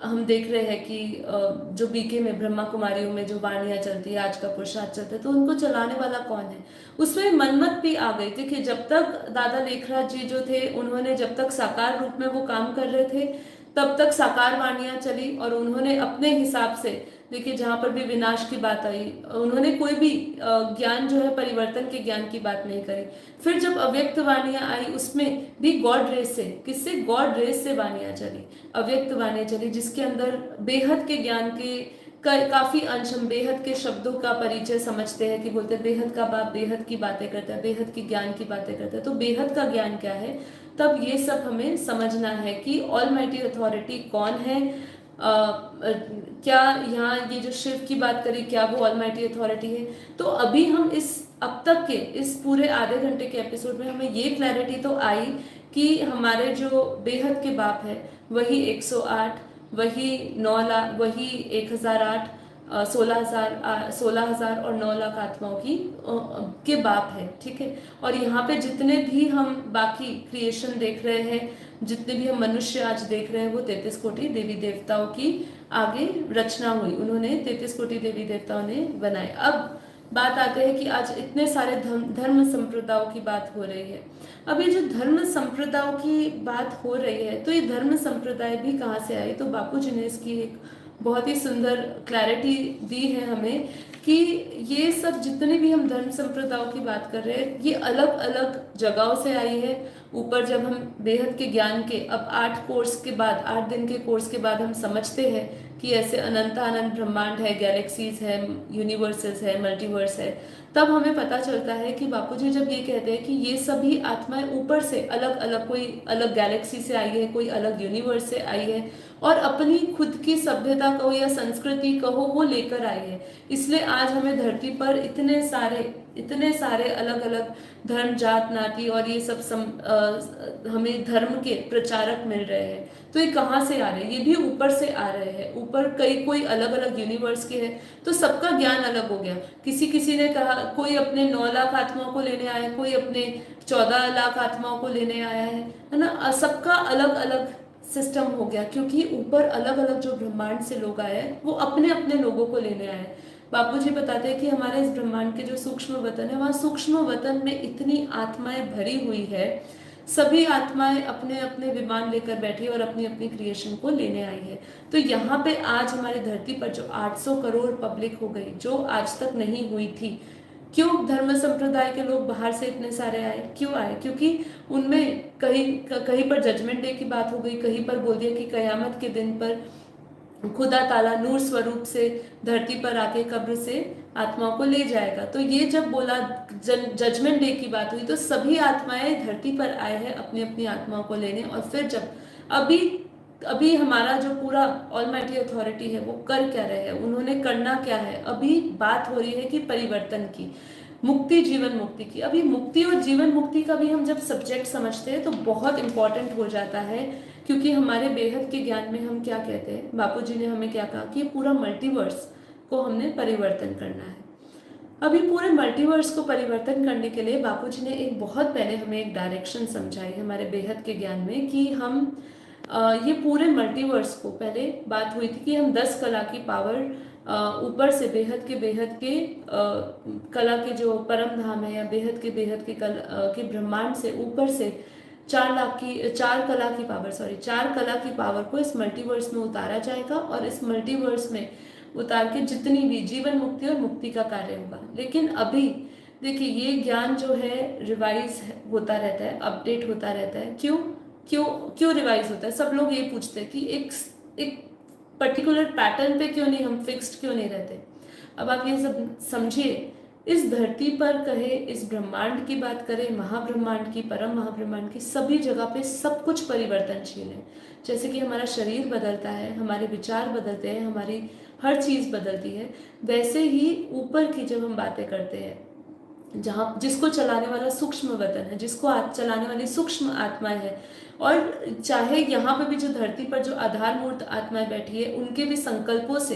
हम देख रहे हैं कि जो बीके में ब्रह्मा कुमारियों में जो वाणियाँ चलती है, आज का पुरुषार्थ चलता है, तो उनको चलाने वाला कौन है? उसमें मनमत भी आ गई। देखिए, जब तक दादा लेखराज जी जो थे, उन्होंने जब तक साकार रूप में वो काम कर रहे थे, तब तक साकार वाणियां चली और उन्होंने अपने हिसाब से, देखिए जहां पर भी विनाश की बात आई, उन्होंने कोई भी ज्ञान जो है परिवर्तन के ज्ञान की बात नहीं करी। फिर जब अव्यक्त वाणियां आई उसमें भी गॉड रेस से, किससे, गॉड रेस से वाणियां चली, अव्यक्त वाणियां चली, जिसके अंदर बेहद के ज्ञान के काफी अंश, हम बेहद के शब्दों का परिचय समझते हैं कि बोलते हैं बेहद का बाप बेहद की बातें करता है, बेहद की ज्ञान की बातें करता है। तो बेहद का ज्ञान क्या है, तब ये सब हमें समझना है कि ऑलमाइटी अथॉरिटी कौन है। क्या यहाँ ये जो शिव की बात करी, क्या वो ऑलमाइटी अथॉरिटी है? तो अभी हम इस अब तक के इस पूरे आधे घंटे के एपिसोड में हमें ये क्लैरिटी तो आई कि हमारे जो बेहद के बाप है वही 108, वही 9 लाख, वही 1008, 16,000 और 9 लाख आत्माओं की के बाप है, ठीक है। और यहाँ पे जितने भी हम बाकी क्रिएशन देख रहे हैं, जितने भी हम मनुष्य आज देख रहे हैं, वो 33 कोटि देवी देवताओं की आगे रचना हुई, उन्होंने 33 कोटि देवी देवताओं ने बनाए। अब बात आते हैं कि आज इतने सारे धर्म संप्रदायों की बात हो रही है। अब ये जो धर्म संप्रदायों की बात हो रही है, तो ये धर्म संप्रदाय भी कहाँ से आए? तो बापूजी ने इसकी एक बहुत ही सुंदर क्लैरिटी दी है हमें कि ये सब जितने भी हम धर्म संप्रदायों की बात कर रहे हैं, ये अलग अलग जगहों से आई है। ऊपर जब हम बेहद के ज्ञान के अब 8 कोर्स के बाद, 8 दिन के कोर्स के बाद हम समझते हैं कि ऐसे अनंत ब्रह्मांड है, गैलेक्सीज है, यूनिवर्सेस है, मल्टीवर्स है, तब हमें पता चलता है कि बापूजी जब ये कहते हैं कि ये सभी आत्माएं ऊपर से अलग अलग, कोई अलग गैलेक्सी से आई है, कोई अलग यूनिवर्स से आई है और अपनी खुद की सभ्यता कहो या संस्कृति कहो वो लेकर आई है। इसलिए आज हमें धरती पर इतने सारे अलग अलग धर्म, जात, नाती और ये सब हमें धर्म के प्रचारक मिल रहे हैं। तो ये कहाँ से आ रहे हैं? ये भी ऊपर से आ रहे हैं। ऊपर कोई अलग अलग यूनिवर्स के हैं, तो सबका ज्ञान अलग हो गया। किसी ने कहा, कोई अपने 9 लाख आत्माओं को लेने आया है, कोई अपने 14 लाख आत्माओं को लेने आया है ना। सबका अलग अलग सिस्टम हो गया, क्योंकि ऊपर अलग अलग जो ब्रह्मांड से लोग आए हैं वो अपने अपने लोगों को लेने आए हैं। बापूजी बताते हैं कि हमारे इस ब्रह्मांड के जो सूक्ष्म वतन है, वहाँ सूक्ष्म वतन में इतनी आत्माएं भरी हुई है, सभी आत्माएं अपने अपने विमान लेकर बैठी और अपनी अपनी क्रिएशन को लेने आई है। तो यहाँ पे आज हमारी धरती पर जो 800 करोड़ पब्लिक हो गई, जो आज तक नहीं हुई थी। क्यों धर्म संप्रदाय के लोग बाहर से इतने सारे आए? क्यों आए? क्योंकि उनमें कहीं पर जजमेंट डे की बात हो गई, कहीं पर बोल दिया कि कयामत के दिन पर खुदा ताला नूर स्वरूप से धरती पर आके कब्र से आत्माओं को ले जाएगा। तो ये जब बोला, जजमेंट डे की बात हुई, तो सभी आत्माएं धरती पर आए हैं अपनी अपनी आत्माओं को लेने। और फिर जब अभी हमारा जो पूरा ऑलमाइटी अथॉरिटी है वो कर क्या रहे हैं, उन्होंने करना क्या है? अभी बात हो रही है कि परिवर्तन की, मुक्ति, जीवन मुक्ति की। अभी मुक्ति और जीवन मुक्ति का भी हम जब सब्जेक्ट समझते हैं तो बहुत इंपॉर्टेंट हो जाता है, क्योंकि हमारे बेहद के ज्ञान में हम क्या कहते हैं, बापूजी ने हमें क्या कहा कि पूरा मल्टीवर्स को हमने परिवर्तन करना है। अभी पूरे मल्टीवर्स को परिवर्तन करने के लिए बापूजी ने एक बहुत पहले हमें एक डायरेक्शन समझाई हमारे बेहद के ज्ञान में कि हम ये पूरे मल्टीवर्स को, पहले बात हुई थी कि हम 10 कला की पावर ऊपर से बेहद के कला के जो परम धाम है या बेहद के ब्रह्मांड से ऊपर से 4 कला की पावर को इस मल्टीवर्स में उतारा जाएगा और इस मल्टीवर्स में उतार के जितनी भी जीवन मुक्ति और मुक्ति का कार्य होगा। लेकिन अभी देखिए ये ज्ञान जो है रिवाइज होता रहता है, अपडेट होता रहता है। क्यों रिवाइज होता है? सब लोग ये पूछते हैं कि एक पर्टिकुलर पैटर्न पे क्यों नहीं, हम फिक्स्ड क्यों नहीं रहते? अब आप ये सब समझिए, इस धरती पर कहे, इस ब्रह्मांड की बात करें, महाब्रह्मांड की, परम महाब्रह्मांड की, सभी जगह पे सब कुछ परिवर्तनशील है। जैसे कि हमारा शरीर बदलता है, हमारे विचार बदलते हैं, हमारी हर चीज बदलती है, वैसे ही ऊपर की जब हम बातें करते हैं, जहाँ जिसको चलाने वाला सूक्ष्म वतन है, जिसको चलाने वाली सूक्ष्म आत्माएं है, और चाहे यहाँ पे भी जो धरती पर जो आधार मूर्त आत्माएं बैठी है, उनके भी संकल्पों से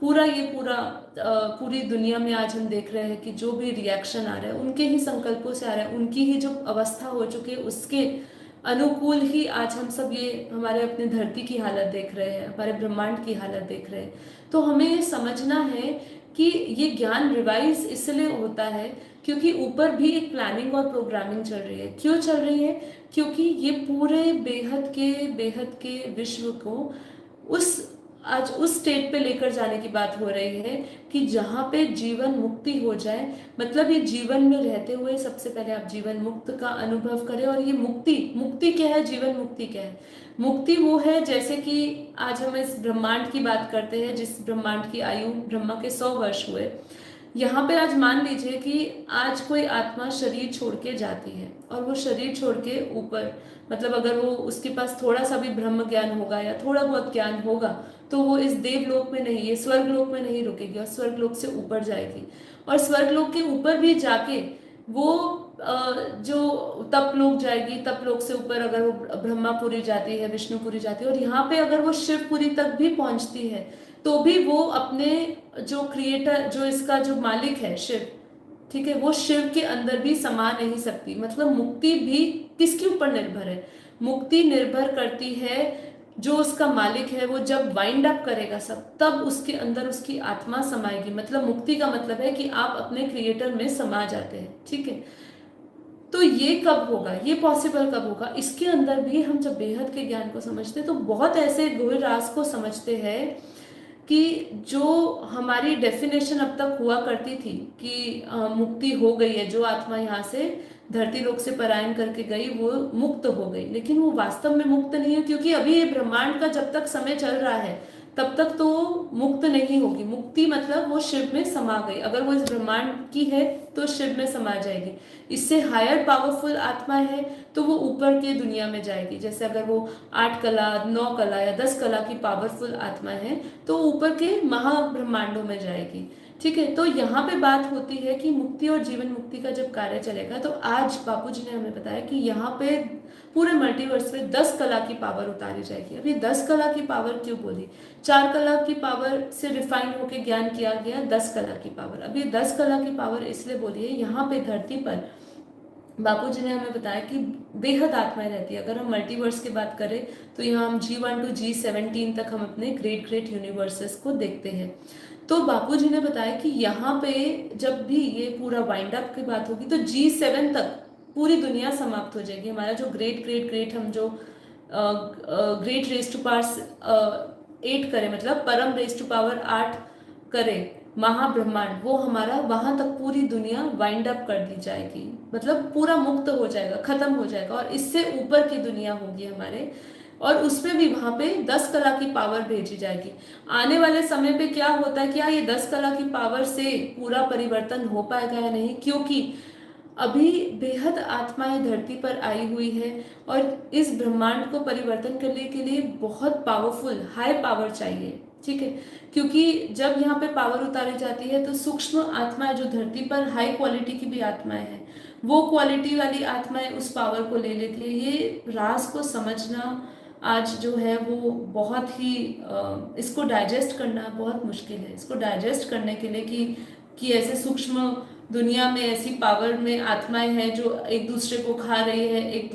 पूरी दुनिया में आज हम देख रहे हैं कि जो भी रिएक्शन आ रहा है उनके ही संकल्पों से आ रहा है, उनकी ही जो अवस्था हो चुकी है अनुकूल ही आज हम सब ये हमारे अपने धरती की हालत देख रहे हैं, हमारे ब्रह्मांड की हालत देख रहे हैं। तो हमें ये समझना है कि ये ज्ञान रिवाइज इसलिए होता है क्योंकि ऊपर भी एक प्लानिंग और प्रोग्रामिंग चल रही है। क्यों चल रही है? क्योंकि ये पूरे बेहद के विश्व को उस आज उस स्टेट पे लेकर जाने की बात हो रही है कि जहाँ पे जीवन मुक्ति हो जाए। मतलब ये जीवन में रहते हुए सबसे पहले आप जीवन मुक्त का अनुभव करें। और ये मुक्ति मुक्ति क्या है? जीवन मुक्ति क्या है? मुक्ति वो है, जैसे कि आज हम इस ब्रह्मांड की बात करते हैं, जिस ब्रह्मांड की आयु ब्रह्मा के 100 वर्ष हुए। यहाँ पे आज मान लीजिए कि आज कोई आत्मा शरीर छोड़ के जाती है और वो शरीर छोड़ के ऊपर, मतलब अगर वो उसके पास थोड़ा सा भी ब्रह्म ज्ञान होगा या थोड़ा बहुत ज्ञान होगा तो वो इस देवलोक में नहीं, ये स्वर्गलोक में नहीं रुकेगी और स्वर्गलोक से ऊपर जाएगी। और स्वर्गलोक के ऊपर भी जाके वो जो तप लोक जाएगी, तप लोक से ऊपर अगर वो ब्रह्मापुरी जाती है, विष्णुपुरी जाती है, और यहाँ पे अगर वो शिवपुरी तक भी पहुंचती है तो भी वो अपने जो क्रिएटर, जो इसका जो मालिक है शिव, ठीक है, वो शिव के अंदर भी समा नहीं सकती। मतलब मुक्ति भी किसके ऊपर निर्भर है? मुक्ति निर्भर करती है जो उसका मालिक है, वो जब वाइंड अप करेगा सब, तब उसके अंदर उसकी आत्मा समाएगी। मतलब मुक्ति का मतलब है कि आप अपने क्रिएटर में समा जाते हैं, ठीक है। तो ये कब होगा? ये पॉसिबल कब होगा? इसके अंदर भी हम जब बेहद के ज्ञान को समझते हैं तो बहुत ऐसे गहरे राज को समझते हैं कि जो हमारी डेफिनेशन अब तक हुआ करती थी कि मुक्ति हो गई है, जो आत्मा यहाँ से धरती लोक से पलायन करके गई वो मुक्त हो गई, लेकिन वो वास्तव में मुक्त नहीं है, क्योंकि अभी ये ब्रह्मांड का जब तक समय चल रहा है तब तक तो मुक्त नहीं होगी। मुक्ति मतलब वो शिव में समा गई। अगर वो इस ब्रह्मांड की है तो शिव में समा जाएगी। इससे हायर पावरफुल आत्मा है तो वो ऊपर के दुनिया में जाएगी। जैसे अगर वो 8 कला, 9 कला या 10 कला की पावरफुल आत्मा है तो ऊपर के महाब्रह्मांडों में जाएगी, ठीक है। तो यहाँ पे बात होती है कि मुक्ति और जीवन मुक्ति का जब कार्य चलेगा, तो आज बापूजी ने हमें बताया कि यहाँ पे पूरे मल्टीवर्स में 10 कला की पावर उतारी जाएगी। अब ये 10 कला की पावर क्यों बोली? 4 कला की पावर से रिफाइन होकर ज्ञान किया गया 10 कला की पावर। अब ये 10 कला की पावर इसलिए बोली है, यहाँ पे धरती पर बापूजी ने हमें बताया कि बेहद आत्माएं रहती है। अगर हम मल्टीवर्स की बात करें तो यहाँ हम G1 to G17 तक हम अपने ग्रेट ग्रेट यूनिवर्सेस को देखते हैं। तो बापूजी ने बताया कि यहाँ पे जब भी ये पूरा वाइंड अप की बात होगी तो G7 तक पूरी दुनिया समाप्त हो जाएगी। हमारा जो ग्रेट ग्रेट ग्रेट हम जो ग्रेट रेज टू पावर 8 करें, मतलब परम रेज टू पावर 8 करें महाब्रह्मांड, वो हमारा वहां तक पूरी दुनिया वाइंड अप कर दी जाएगी। मतलब पूरा मुक्त हो जाएगा, खत्म हो जाएगा, और इससे ऊपर की दुनिया होगी हमारे, और उसमें भी वहां पे 10 कला की पावर भेजी जाएगी। आने वाले समय पे क्या होता है, क्या ये 10 कला की पावर से पूरा परिवर्तन हो पाएगा या नहीं? क्योंकि अभी बेहद आत्माएं धरती पर आई हुई है और इस ब्रह्मांड को परिवर्तन करने के लिए बहुत पावरफुल हाई पावर चाहिए, ठीक है। क्योंकि जब यहाँ पे पावर उतारी जाती है तो सूक्ष्म आत्माएं जो धरती पर हाई क्वालिटी की भी आत्माएं हैं, वो क्वालिटी वाली आत्माएं उस पावर को ले लेती है। ये राज को समझना आज जो है वो बहुत ही इसको डाइजेस्ट करना बहुत मुश्किल है। इसको डाइजेस्ट करने के लिए कि ऐसे सूक्ष्म दुनिया में ऐसी पावर में आत्माएं हैं जो एक दूसरे को खा रही है, एक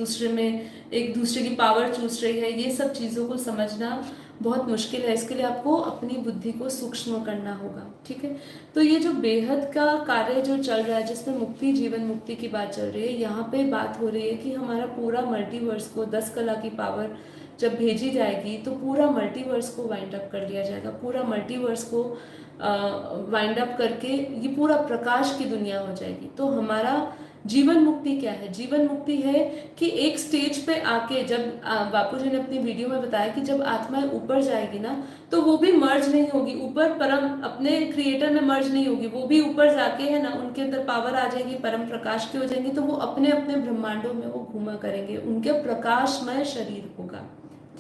दूसरे की पावर चूस रही है, ये सब चीज़ों को समझना बहुत मुश्किल है। इसके लिए आपको अपनी बुद्धि को सूक्ष्म करना होगा, ठीक है। तो ये जो बेहद का कार्य जो चल रहा है, जिसमें मुक्ति जीवन मुक्ति की बात चल रही है, यहाँ पे बात हो रही है कि हमारा पूरा मल्टीवर्स को 10 कला की पावर जब भेजी जाएगी तो पूरा मल्टीवर्स को वाइंड अप कर लिया जाएगा। पूरा मल्टीवर्स को वाइंड अप करके ये पूरा प्रकाश की दुनिया हो जाएगी। तो हमारा जीवन मुक्ति क्या है? जीवन मुक्ति है कि एक स्टेज पे आके, जब बापूजी ने अपनी वीडियो में बताया कि जब आत्मा ऊपर जाएगी ना तो वो भी मर्ज नहीं होगी, ऊपर परम अपने क्रिएटर में मर्ज नहीं होगी, वो भी ऊपर जाके है ना, उनके अंदर पावर आ जाएगी, परम प्रकाश की हो जाएंगी, तो वो अपने अपने ब्रह्मांडों में वो घूमा करेंगे, उनके प्रकाशमय शरीर होगा,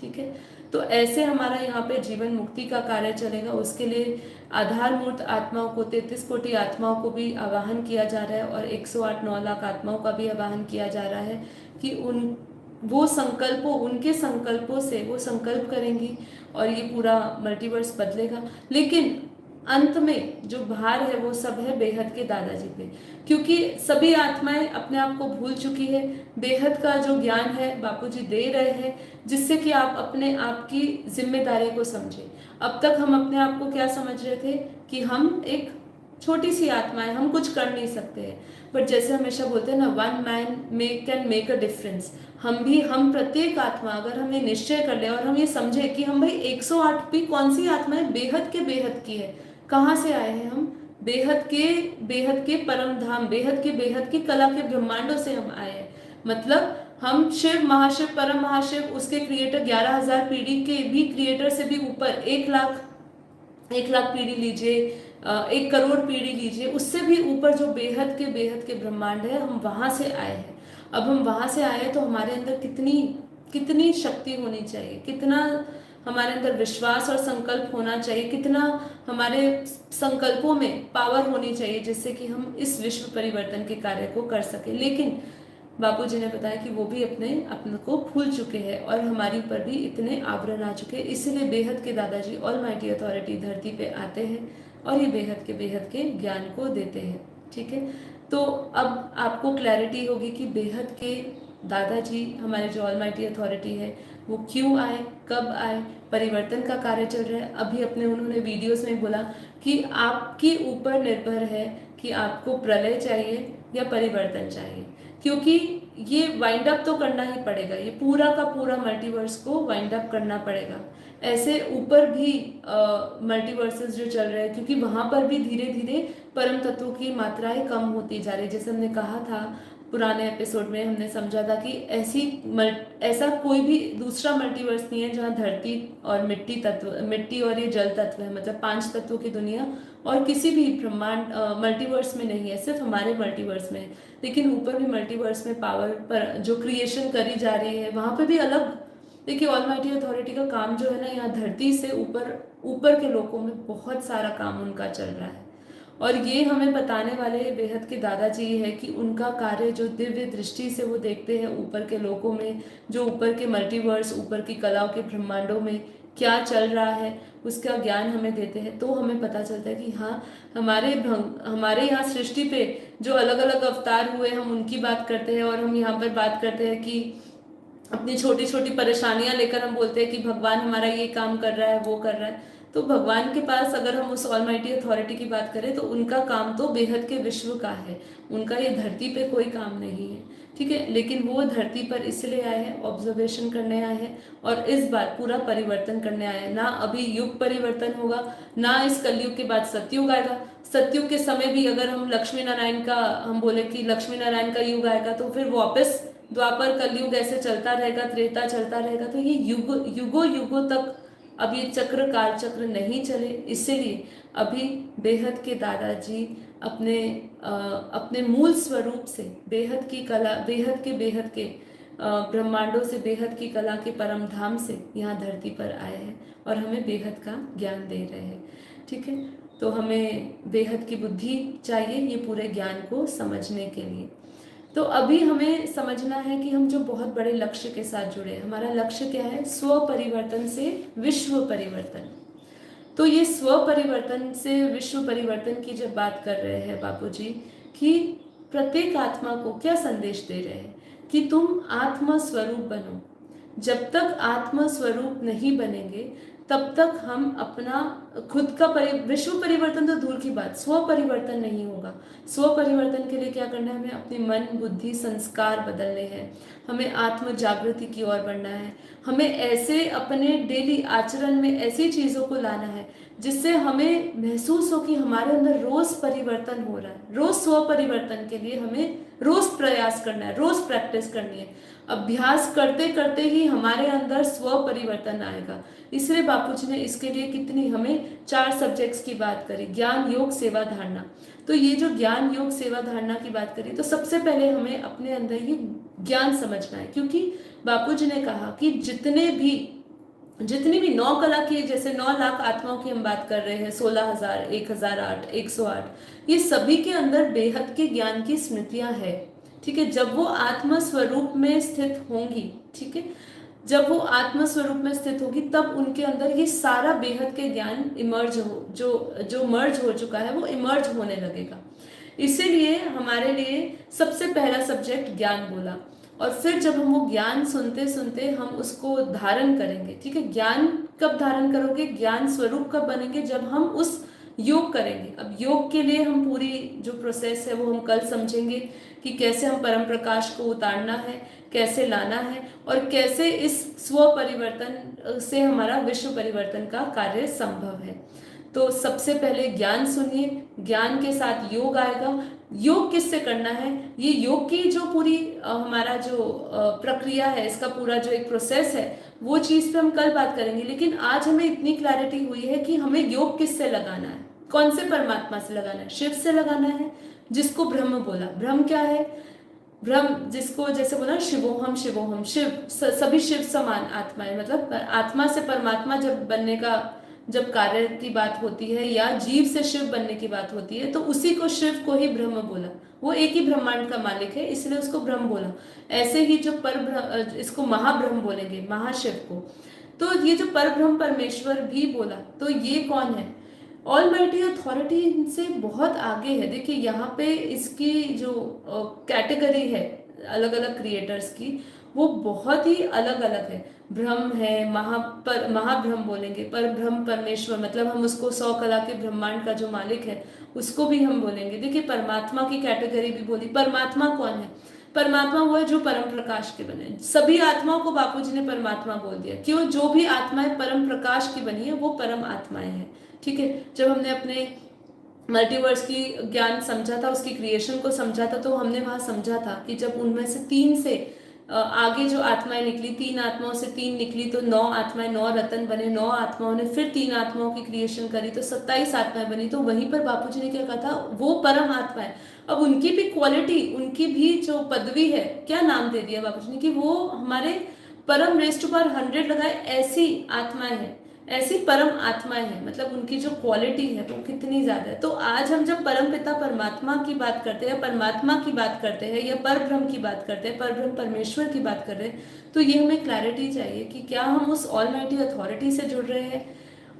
ठीक है। तो ऐसे हमारा यहाँ पे जीवन मुक्ति का कार्य चलेगा। उसके लिए आधार मूर्त आत्माओं को, 33 कोटि आत्माओं को भी आवाहन किया जा रहा है और 108-9 लाख आत्माओं का भी आवाहन किया जा रहा है कि उनके संकल्पों से वो संकल्प करेंगी और ये पूरा मल्टीवर्स बदलेगा। लेकिन अंत में जो भार है वो सब है बेहद के दादाजी पे, क्योंकि सभी आत्माएं अपने आप को भूल चुकी है। बेहद का जो ज्ञान है बापूजी दे रहे हैं, जिससे कि आप अपने आप की जिम्मेदारी को समझें। अब तक हम अपने आप को क्या समझ रहे थे कि हम एक छोटी सी आत्मा है, हम कुछ कर नहीं सकते हैं। बट जैसे हमेशा बोलते हैं ना, one man can make a difference. हम प्रत्येक आत्मा अगर हम ये निश्चय कर ले और हम ये समझे कि हम भाई 108 भी कौन सी आत्मा है, बेहद की है। कहाँ से आए हैं हम? बेहद के परम धाम, बेहद की कला के ब्रह्मांडों से हम आए हैं। मतलब हम शिव, महाशिव, परम महाशिव, उसके क्रिएटर 11,000 पीढ़ी के भी क्रिएटर से भी ऊपर, 1 लाख पीढ़ी लीजिए, 1 करोड़ पीढ़ी लीजिए, उससे भी ऊपर जो बेहद के ब्रह्मांड है, हम वहां से आए हैं। अब हम वहां से आए तो हमारे अंदर कितनी शक्ति होनी चाहिए, कितना हमारे अंदर विश्वास और संकल्प होना चाहिए, कितना हमारे संकल्पों में पावर होनी चाहिए, जिससे कि हम इस विश्व परिवर्तन के कार्य को कर सके। लेकिन बापूजी ने बताया कि वो भी अपने को भूल चुके हैं और हमारी ऊपर भी इतने आवरण आ चुके हैं। इसीलिए बेहद के दादाजी ऑलमाइटी अथॉरिटी धरती पे आते हैं और ये बेहद के ज्ञान को देते हैं। ठीक है, तो अब आपको क्लैरिटी होगी कि बेहद के दादाजी, हमारे जो ऑलमाइटी अथॉरिटी है, वो क्यों आए, कब आए, परिवर्तन का कार्य चल रहा है। अभी उन्होंने वीडियोस में बोला कि आपके ऊपर निर्भर है कि आपको प्रलय चाहिए या परिवर्तन चाहिए, क्योंकि ये वाइंड अप तो करना ही पड़ेगा, ये पूरा का पूरा मल्टीवर्स को वाइंड अप करना पड़ेगा। ऐसे ऊपर भी मल्टीवर्सेस जो चल रहे हैं, क्योंकि वहां पर भी धीरे धीरे परम तत्वों की मात्राएं कम होती जा रही। जैसे हमने कहा था पुराने एपिसोड में, हमने समझा था कि ऐसा कोई भी दूसरा मल्टीवर्स नहीं है जहाँ धरती और मिट्टी और ये जल तत्व है, मतलब 5 तत्वों की दुनिया और किसी भी ब्रह्मांड मल्टीवर्स में नहीं है, सिर्फ हमारे मल्टीवर्स में है। लेकिन ऊपर भी मल्टीवर्स में पावर पर जो क्रिएशन करी जा रही है, वहां पे भी अलग। देखिए, ऑलमाइटी अथॉरिटी का काम जो है ना, यहाँ धरती से ऊपर के लोकों में बहुत सारा काम उनका चल रहा है। और ये हमें बताने वाले बेहद के दादाजी है कि उनका कार्य जो दिव्य दृष्टि से वो देखते हैं ऊपर के लोकों में, जो ऊपर के मल्टीवर्स, ऊपर की कलाओं के ब्रह्मांडों में क्या चल रहा है, उसका ज्ञान हमें देते हैं। तो हमें पता चलता है कि हाँ, हमारे यहाँ सृष्टि पे जो अलग अलग अवतार हुए, हम उनकी बात करते हैं। और हम यहाँ पर बात करते हैं कि अपनी छोटी छोटी परेशानियां लेकर हम बोलते हैं कि भगवान हमारा ये काम कर रहा है, वो कर रहा है। तो भगवान के पास अगर हम उस ऑलमाइटी अथॉरिटी की बात करें तो उनका काम तो बेहद के विश्व का है, उनका ये धरती पे कोई काम नहीं है। ठीक है, लेकिन वो धरती पर इसलिए आए हैं, ऑब्जर्वेशन करने आए हैं और इस बार पूरा परिवर्तन करने आए हैं। ना अभी युग परिवर्तन होगा, ना इस कलयुग के बाद सतयुग आएगा। सतयुग के समय भी अगर हम लक्ष्मी नारायण का, हम बोले कि लक्ष्मी नारायण का युग आएगा, तो फिर वापस द्वापर कलयुग ऐसे चलता रहेगा, त्रेता चलता रहेगा। तो ये युगों तक अब ये काल चक्र नहीं चले। इसीलिए अभी बेहद के दादाजी अपने मूल स्वरूप से, बेहद की कला, बेहद के ब्रह्मांडों से, बेहद की कला के परम धाम से यहाँ धरती पर आए हैं और हमें बेहद का ज्ञान दे रहे हैं। ठीक है, तो हमें बेहद की बुद्धि चाहिए ये पूरे ज्ञान को समझने के लिए। तो अभी हमें समझना है कि हम जो बहुत बड़े लक्ष्य के साथ जुड़े हैं, हमारा लक्ष्य क्या है? स्व परिवर्तन से विश्व परिवर्तन। तो ये स्व परिवर्तन से विश्व परिवर्तन की जब बात कर रहे हैं बापूजी, कि प्रत्येक आत्मा को क्या संदेश दे रहे हैं कि तुम आत्म स्वरूप बनो। जब तक आत्म स्वरूप नहीं बनेंगे तब तक हम अपना खुद का विश्व परिवर्तन तो दूर की बात, स्व परिवर्तन नहीं होगा। स्व परिवर्तन के लिए क्या करना है? हमें अपने मन, बुद्धि, संस्कार बदलने हैं, हमें आत्म जागृति की ओर बढ़ना है, हमें ऐसे अपने डेली आचरण में ऐसी चीजों को लाना है जिससे हमें महसूस हो कि हमारे अंदर रोज परिवर्तन हो रहा है। रोज स्व परिवर्तन के लिए हमें रोज प्रयास करना है, रोज प्रैक्टिस करनी है। अभ्यास करते करते ही हमारे अंदर स्व परिवर्तन आएगा। इसलिए बापूजी ने इसके लिए हमें 4 सब्जेक्ट्स की बात करी, ज्ञान, योग, सेवा, धारणा। तो ये जो ज्ञान, योग, सेवा, धारणा की बात करी, तो सबसे पहले हमें अपने अंदर ये ज्ञान समझना है। क्योंकि बापूजी ने कहा कि जितनी भी 9 कला की, जैसे 9 लाख आत्माओं की हम बात कर रहे हैं, 16,000, 1008, 108, ये सभी के अंदर बेहद के ज्ञान की स्मृतियां है। ठीक है, जब वो आत्म स्वरूप में स्थित होंगी, ठीक है, जब वो आत्म स्वरूप में स्थित होगी तब उनके अंदर ये सारा बेहद के ज्ञान इमर्ज हो, जो मर्ज हो चुका है वो इमर्ज होने लगेगा। इसीलिए हमारे लिए सबसे पहला सब्जेक्ट ज्ञान बोला, और फिर जब हम वो ज्ञान सुनते सुनते हम उसको धारण करेंगे, ठीक है। ज्ञान कब धारण करोगे, ज्ञान स्वरूप कब बनेंगे, जब हम उस योग करेंगे। अब योग के लिए हम पूरी जो प्रोसेस है वो हम कल समझेंगे कि कैसे हम परम प्रकाश को उतारना है, कैसे लाना है, और कैसे इस स्व परिवर्तन से हमारा विश्व परिवर्तन का कार्य संभव है। तो सबसे पहले ज्ञान सुनिए, ज्ञान के साथ योग आएगा। योग किससे करना है, ये योग की जो पूरी हमारा जो प्रक्रिया है, इसका पूरा जो एक प्रोसेस है, वो चीज पे हम कल बात करेंगे। लेकिन आज हमें इतनी क्लैरिटी हुई है कि हमें योग किससे लगाना है, कौन से परमात्मा से लगाना है, शिव से लगाना है, जिसको ब्रह्म बोला। ब्रह्म क्या है, ब्रह्म जिसको जैसे बोला शिवोहम शिवोहम, शिव सभी शिव समान आत्मा है। मतलब आत्मा से परमात्मा जब बनने का जब कार्य की बात होती है या जीव से शिव बनने की बात होती है, तो उसी को शिव को ही ब्रह्म बोला। वो एक ही ब्रह्मांड का मालिक है, इसलिए उसको ब्रह्म बोला। ऐसे ही जो पर इसको महाब्रह्म बोलेंगे, महाशिव को। तो ये जो परब्रह्म परमेश्वर भी बोला, तो ये कौन है, ऑलमाइटी अथॉरिटी इनसे बहुत आगे है। देखिए यहाँ पे इसकी जो कैटेगरी है अलग अलग क्रिएटर्स की, वो बहुत ही अलग अलग है। ब्रह्म है, महाब्रह्म बोलेंगे, पर ब्रह्म परमेश्वर, मतलब हम उसको 100 कला के ब्रह्मांड का जो मालिक है उसको भी हम बोलेंगे। देखिए परमात्मा की कैटेगरी भी बोली। परमात्मा कौन है, परमात्मा वो है जो परम प्रकाश के बने। सभी आत्माओं को बापूजी ने परमात्मा बोल दिया, क्यों, जो भी आत्माएं परम प्रकाश की बनी है वो परम आत्माएं हैं, ठीक है। जब हमने अपने मल्टीवर्स की ज्ञान समझा था, उसकी क्रिएशन को समझा था, तो हमने वहां समझा था कि जब उनमें से 3 से आगे जो आत्माएं निकली, 3 आत्माओं से 3 निकली, तो 9 आत्माएं, 9 रतन बने। 9 आत्माओं ने फिर 3 आत्माओं की क्रिएशन करी, तो 27 आत्माएं बनी। तो वहीं पर बापूजी ने क्या कहा था, वो परम आत्मा है। अब उनकी भी क्वालिटी, उनकी भी जो पदवी है, क्या नाम दे दिया बापूजी ने कि वो हमारे परम रेस्ट पर 100 लगाए ऐसी आत्माएं हैं, ऐसी परम आत्माएं हैं। मतलब उनकी जो क्वालिटी है वो कितनी ज्यादा है। तो आज हम जब परम पिता परमात्मा की बात करते हैं, परमात्मा की बात करते हैं, या पर ब्रह्म की बात करते हैं, पर ब्रह्म परमेश्वर की बात कर रहे हैं, तो ये हमें क्लैरिटी चाहिए कि क्या हम उस ऑलमाइटी अथॉरिटी से जुड़ रहे हैं।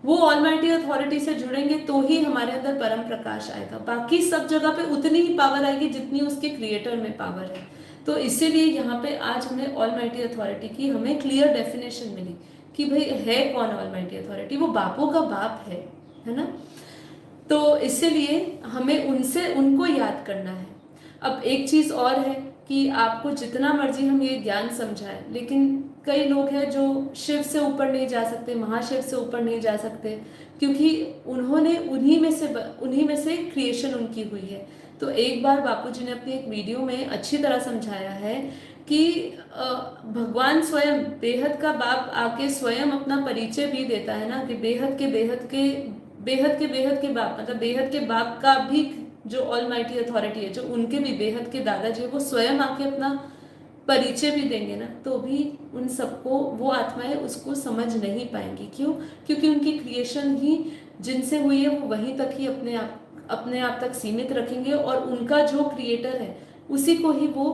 वो ऑलमाइटी अथॉरिटी से जुड़ेंगे तो ही हमारे अंदर परम प्रकाश आएगा। बाकी सब जगह पे उतनी ही पावर आएगी जितनी उसके क्रिएटर में पावर है। तो इसीलिए यहाँ पे आज हमें ऑलमाइटी अथॉरिटी की हमें क्लियर डेफिनेशन मिली कि भाई है कौन ऑलमाइटी अथॉरिटी, वो बापों का बाप है ना। तो इसीलिए हमें उनको याद करना है। अब एक चीज और है कि आपको जितना मर्जी हम ये ज्ञान समझाएं, लेकिन कई लोग हैं जो शिव से ऊपर नहीं जा सकते, महाशिव से ऊपर नहीं जा सकते, क्योंकि उन्होंने उन्हीं में से क्रिएशन उनकी हुई है। तो एक बार बापूजी ने अपनी एक वीडियो में अच्छी तरह समझाया है कि भगवान स्वयं, बेहद का बाप आके स्वयं अपना परिचय भी देता है ना, कि बेहद के बाप, मतलब बेहद के बाप का भी जो ऑलमाइटी अथॉरिटी है, जो उनके भी बेहद के दादाजी है, वो स्वयं आके अपना परिचय भी देंगे ना, तो भी उन सबको वो आत्माएं उसको समझ नहीं पाएंगी। क्यों, क्योंकि उनकी क्रिएशन ही जिनसे हुई है वो वहीं तक ही अपने आप तक सीमित रखेंगे, और उनका जो क्रिएटर है उसी को ही वो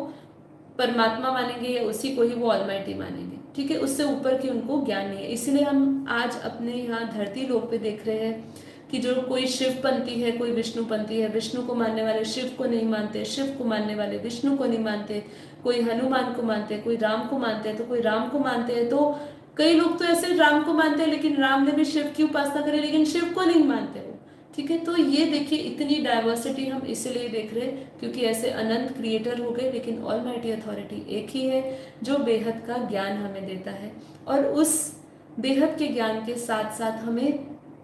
परमात्मा मानेंगे, या उसी को ही वो ऑलमाइटी मानेंगे, ठीक है। उससे ऊपर की उनको ज्ञान नहीं है। इसलिए हम आज अपने यहाँ धरती लोक पे देख रहे हैं कि जो कोई शिवपंथी है, कोई विष्णुपंथी है, विष्णु को मानने वाले शिव को नहीं मानते, शिव को मानने वाले विष्णु को नहीं मानते, कोई हनुमान को मानते, कोई राम को मानते हैं, तो कोई राम को मानते हैं। तो कई लोग तो ऐसे राम को मानते हैं, लेकिन राम ने भी शिव की उपासना करी, लेकिन शिव को नहीं मानते वो, ठीक है। तो ये देखिए इतनी डाइवर्सिटी हम इसलिए देख रहे हैं क्योंकि ऐसे अनंत क्रिएटर हो गए, लेकिन ऑलमाइटी अथॉरिटी एक ही है जो बेहद का ज्ञान हमें देता है। और उस बेहद के ज्ञान के साथ साथ हमें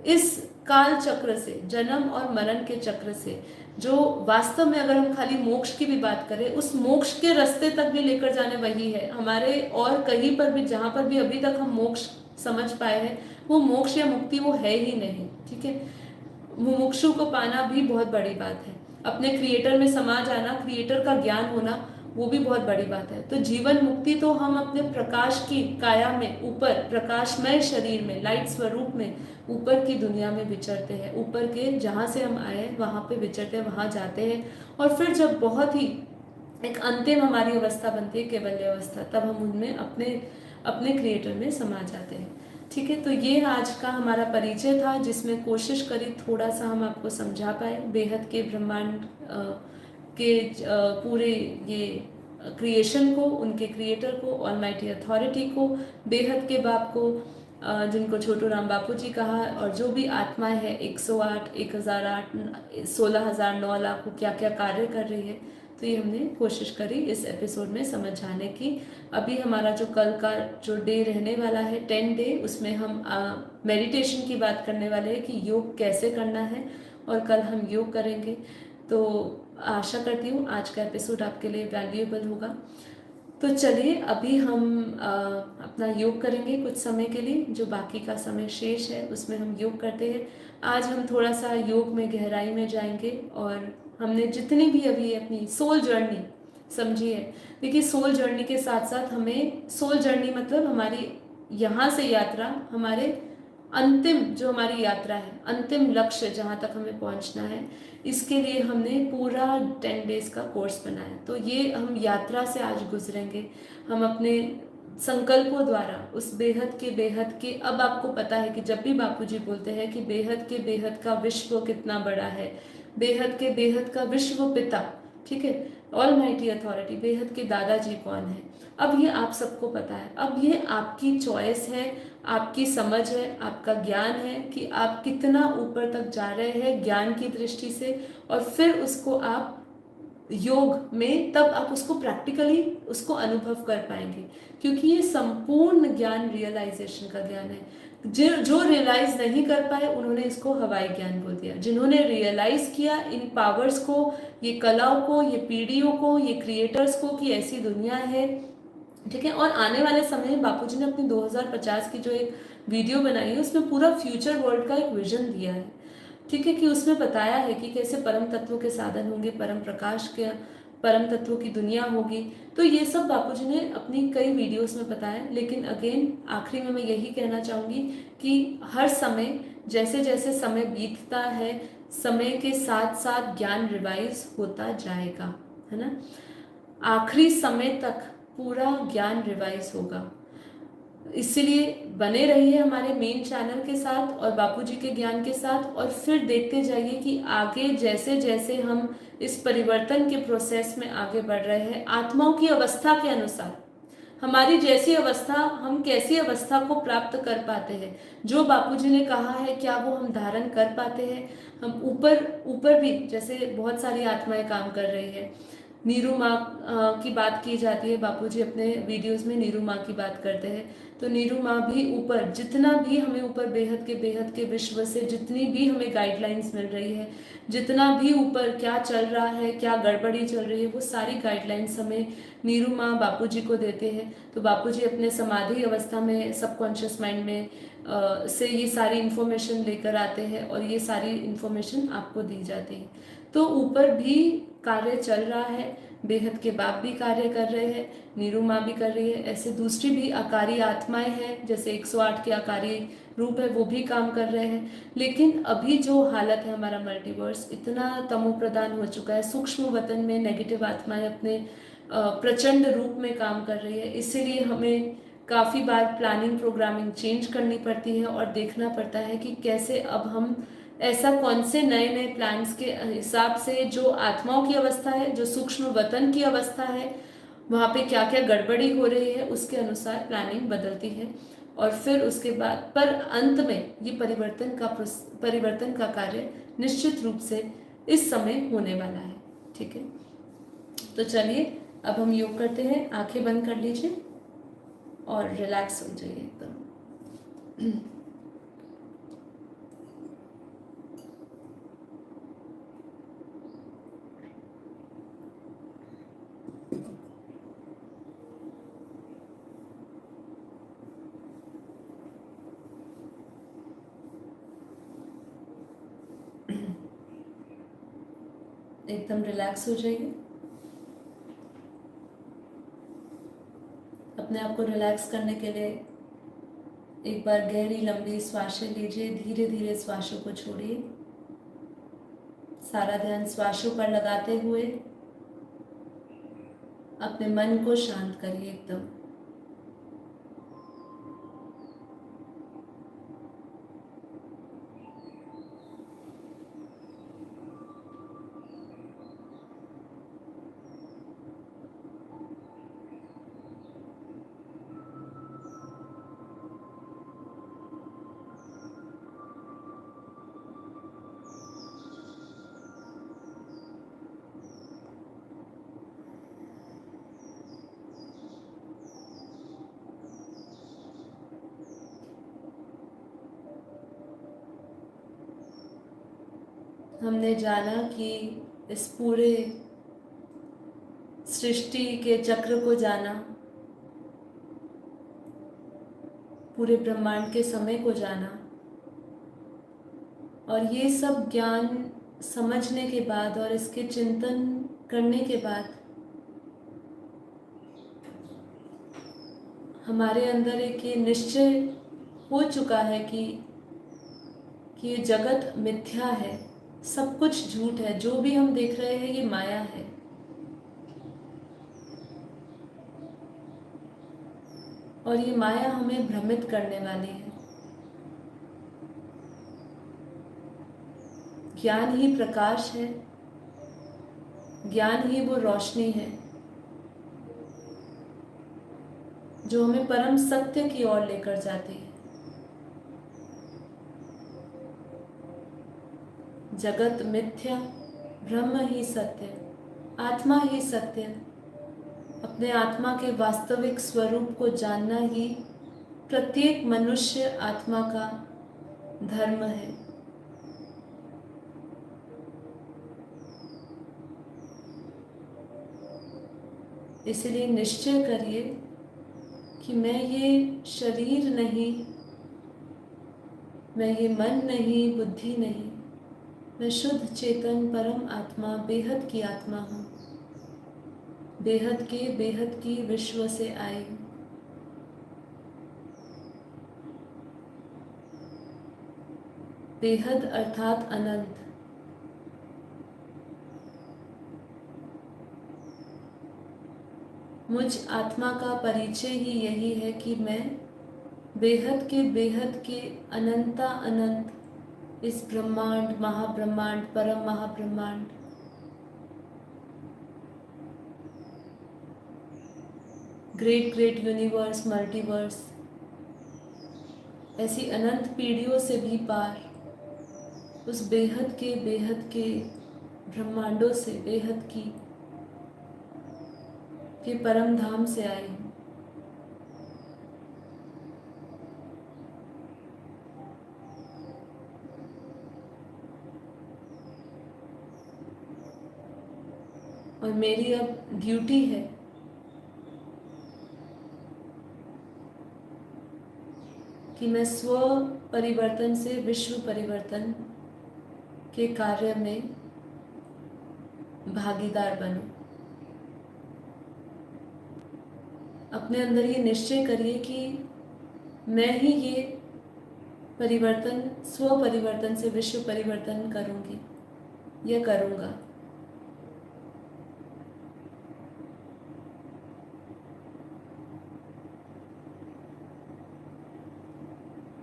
इस काल चक्र से, जन्म और मरण के चक्र से, जो वास्तव में अगर हम खाली मोक्ष की भी बात करें, उस मोक्ष के रास्ते तक भी लेकर जाने वही है हमारे। और कहीं पर भी, जहां पर भी अभी तक हम मोक्ष समझ पाए हैं, वो मोक्ष या मुक्ति वो है ही नहीं, ठीक है। मुमुक्षु को पाना भी बहुत बड़ी बात है। अपने क्रिएटर में समा जाना, क्रिएटर का ज्ञान होना, वो भी बहुत बड़ी बात है। तो जीवन मुक्ति तो हम अपने प्रकाश की काया में, ऊपर प्रकाशमय शरीर में, लाइट स्वरूप में, ऊपर की दुनिया में विचरते हैं। ऊपर के जहाँ से हम आए वहाँ पे विचरते हैं, वहाँ जाते हैं। और फिर जब बहुत ही एक अंतिम हमारी अवस्था बनती है, केवल्य अवस्था, तब हम उनमें अपने अपने क्रिएटर में समा जाते हैं। ठीक है, तो ये आज का हमारा परिचय था, जिसमें कोशिश करी थोड़ा सा हम आपको समझा पाए बेहद के ब्रह्मांड के पूरे ये क्रिएशन को, उनके क्रिएटर को, ऑलमाइटी अथॉरिटी को, बेहद के बाप को, जिनको छोटू राम बापू जी कहा, और जो भी आत्माएं हैं 108, 1008, 16,000, 9 लाख को क्या क्या कार्य कर रही है। तो ये हमने कोशिश करी इस एपिसोड में समझाने की। अभी हमारा जो कल का जो डे रहने वाला है 10 डे, उसमें हम मेडिटेशन की बात करने वाले हैं कि योग कैसे करना है, और कल हम योग करेंगे। तो आशा करती हूँ आज का एपिसोड आपके लिए वैल्यूएबल होगा। तो चलिए अभी हम अपना योग करेंगे कुछ समय के लिए, जो बाकी का समय शेष है उसमें हम योग करते हैं। आज हम थोड़ा सा योग में गहराई में जाएंगे, और हमने जितनी भी अभी अपनी सोल जर्नी समझी है, देखिए सोल जर्नी के साथ साथ हमें, सोल जर्नी मतलब हमारी यहाँ से यात्रा, हमारे अंतिम जो हमारी यात्रा है, अंतिम लक्ष्य जहाँ तक हमें पहुँचना है, इसके लिए हमने पूरा 10 डेज का कोर्स बनाया। तो ये हम यात्रा से आज गुजरेंगे, हम अपने संकल्पों द्वारा उस बेहद के, अब आपको पता है कि जब भी बापूजी बोलते हैं कि बेहद का विश्व कितना बड़ा है, बेहद का विश्व पिता, ठीक है, ऑलमाइटी अथॉरिटी, बेहद के दादाजी कौन है, अब ये आप सबको पता है। अब ये आपकी चॉइस है, आपकी समझ है, आपका ज्ञान है कि आप कितना ऊपर तक जा रहे हैं ज्ञान की दृष्टि से, और फिर उसको आप योग में तब आप उसको प्रैक्टिकली उसको अनुभव कर पाएंगे, क्योंकि ये संपूर्ण ज्ञान रियलाइजेशन का ज्ञान है। जो रियलाइज नहीं कर पाए उन्होंने इसको हवाई ज्ञान बोल दिया, जिन्होंने रियलाइज किया इन पावर्स को, ये कलाओं को, ये पीढ़ियों को, ये क्रिएटर्स को कि ऐसी दुनिया है, ठीक है। और आने वाले समय में बापूजी ने अपनी 2050 की जो एक वीडियो बनाई है, उसमें पूरा फ्यूचर वर्ल्ड का एक विजन दिया है, ठीक है, कि उसमें बताया है कि कैसे परम तत्वों के साधन होंगे, परम प्रकाश के, परम तत्वों की दुनिया होगी। तो ये सब बापूजी ने अपनी कई वीडियोस में बताया। लेकिन अगेन आखिरी में मैं यही कहना चाहूँगी कि हर समय, जैसे जैसे समय बीतता है, समय के साथ साथ ज्ञान रिवाइज होता जाएगा, है ना। आखिरी समय तक पूरा ज्ञान रिवाइज होगा, इसीलिए बने रहिए हमारे मेन चैनल के साथ और बापूजी के ज्ञान के साथ, और फिर देखते जाइए कि आगे जैसे जैसे हम इस परिवर्तन के प्रोसेस में आगे बढ़ रहे हैं, आत्माओं की अवस्था के अनुसार, हमारी जैसी अवस्था, हम कैसी अवस्था को प्राप्त कर पाते हैं, जो बापूजी ने कहा है क्या वो हम धारण कर पाते हैं। हम ऊपर ऊपर भी जैसे बहुत सारी आत्माएं काम कर रही है, नीरू माँ की बात की जाती है, बापूजी अपने वीडियोस में नीरू माँ की बात करते हैं। तो नीरू माँ भी ऊपर, जितना भी हमें ऊपर बेहद के विश्व से जितनी भी हमें गाइडलाइंस मिल रही है, जितना भी ऊपर क्या चल रहा है, क्या गड़बड़ी चल रही है, वो सारी गाइडलाइंस हमें नीरू माँ बापूजी को देते हैं। तो बापूजी अपने समाधि अवस्था में सबकॉन्शियस माइंड में से ये सारी इन्फॉर्मेशन लेकर आते हैं, और ये सारी इन्फॉर्मेशन आपको दी जाती है। तो ऊपर भी कार्य चल रहा है, बेहद के बाप भी कार्य कर रहे हैं, नीरू माँ भी कर रही है, ऐसे दूसरी भी आकारी आत्माएं हैं, जैसे 108 के आकारी रूप है वो भी काम कर रहे हैं। लेकिन अभी जो हालत है, हमारा मल्टीवर्स इतना तमो प्रधान हो चुका है, सूक्ष्म वतन में नेगेटिव आत्माएं अपने प्रचंड रूप में काम कर रही है, इसीलिए हमें काफ़ी बार प्लानिंग प्रोग्रामिंग चेंज करनी पड़ती है, और देखना पड़ता है कि कैसे अब हम ऐसा कौन से नए नए प्लान्स के हिसाब से, जो आत्माओं की अवस्था है, जो सूक्ष्म वतन की अवस्था है, वहाँ पे क्या क्या गड़बड़ी हो रही है, उसके अनुसार प्लानिंग बदलती है। और फिर उसके बाद पर अंत में ये परिवर्तन का कार्य निश्चित रूप से इस समय होने वाला है, ठीक है। तो चलिए अब हम योग करते हैं, आंखें बंद कर लीजिए और रिलैक्स हो जाइए एकदम। एकदम रिलैक्स हो जाइए। अपने आप को रिलैक्स करने के लिए एक बार गहरी लंबी श्वासें लीजिए, धीरे धीरे श्वासों को छोड़िए, सारा ध्यान श्वासों पर लगाते हुए अपने मन को शांत करिए एकदम। हमने जाना कि इस पूरे सृष्टि के चक्र को जाना, पूरे ब्रह्मांड के समय को जाना, और ये सब ज्ञान समझने के बाद और इसके चिंतन करने के बाद हमारे अंदर एक ये निश्चय हो चुका है कि ये जगत मिथ्या है, सब कुछ झूठ है, जो भी हम देख रहे हैं ये माया है। और ये माया हमें भ्रमित करने वाली है। ज्ञान ही प्रकाश है, ज्ञान ही वो रोशनी है जो हमें परम सत्य की ओर लेकर जाती है। जगत मिथ्या, ब्रह्म ही सत्य, आत्मा ही सत्य। अपने आत्मा के वास्तविक स्वरूप को जानना ही प्रत्येक मनुष्य आत्मा का धर्म है। इसलिए निश्चय करिए कि मैं ये शरीर नहीं, मैं ये मन नहीं, बुद्धि नहीं, मैं शुद्ध चेतन परम आत्मा, बेहद की आत्मा हूँ, बेहद की विश्व से आई हूँ। बेहद अर्थात अनंत। मुझ आत्मा का परिचय ही यही है कि मैं बेहद के अनंता अनंत इस ब्रह्मांड, महाब्रह्मांड, परम महाब्रह्मांड, ग्रेट यूनिवर्स, मल्टीवर्स, ऐसी अनंत पीढ़ियों से भी पार उस बेहद के ब्रह्मांडों से, बेहद की के परम धाम से आई हूँ। और मेरी अब ड्यूटी है कि मैं स्व परिवर्तन से विश्व परिवर्तन के कार्य में भागीदार बनूं। अपने अंदर ये निश्चय करिए कि मैं ही ये परिवर्तन, स्व परिवर्तन से विश्व परिवर्तन करूंगी या करूंगा।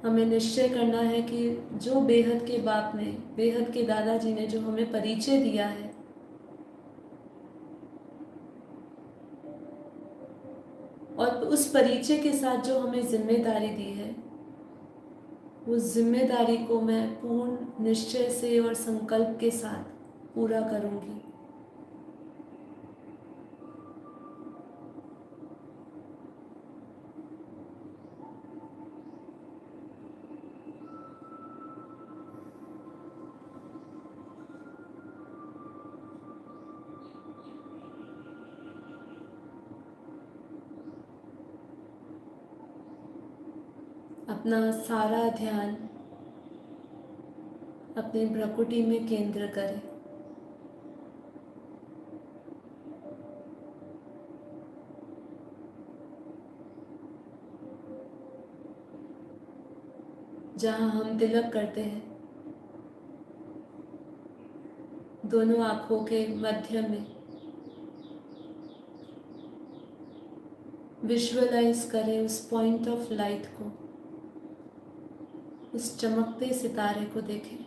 हमें निश्चय करना है कि जो बेहद के बाप ने, बेहद के दादाजी ने जो हमें परिचय दिया है, और उस परिचय के साथ जो हमें जिम्मेदारी दी है, उस जिम्मेदारी को मैं पूर्ण निश्चय से और संकल्प के साथ पूरा करूंगी। अपना सारा ध्यान अपने भ्रकुटी में केंद्र करें। जहाँ हम तिलक करते हैं, दोनों आँखों के मध्य में विजुअलाइज करें उस पॉइंट ऑफ लाइट को, उस चमकते सितारे को देखें।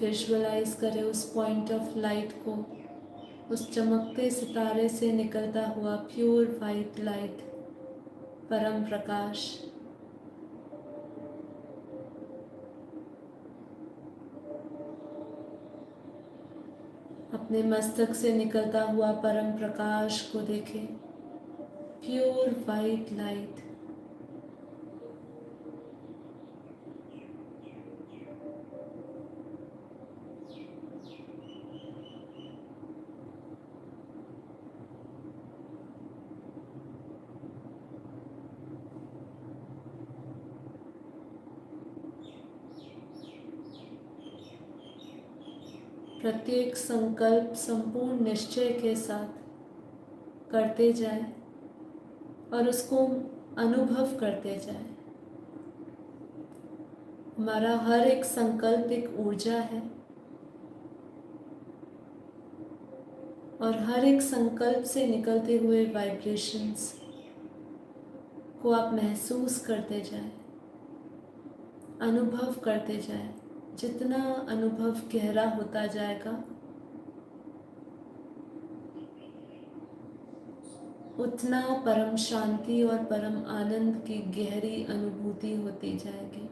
विजुअलाइज करें उस पॉइंट ऑफ लाइट को उस चमकते सितारे से निकलता हुआ प्योर वाइट लाइट, परम प्रकाश अपने मस्तक से निकलता हुआ परम प्रकाश को देखें। प्योर वाइट लाइट, प्रत्येक संकल्प संपूर्ण निश्चय के साथ करते जाए और उसको अनुभव करते जाए। हमारा हर एक संकल्प एक ऊर्जा है और हर एक संकल्प से निकलते हुए वाइब्रेशंस को आप महसूस करते जाए, अनुभव करते जाए। जितना अनुभव गहरा होता जाएगा उतना परम शांति और परम आनंद की गहरी अनुभूति होती जाएगी।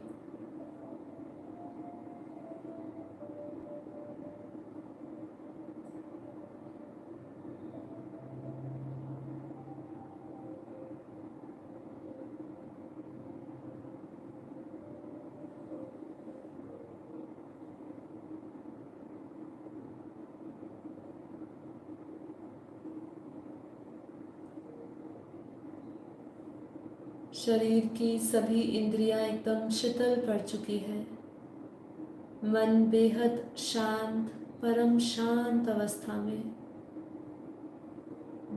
शरीर की सभी इंद्रियां एकदम शीतल पड़ चुकी है। मन बेहद शांत, परम शांत अवस्था में,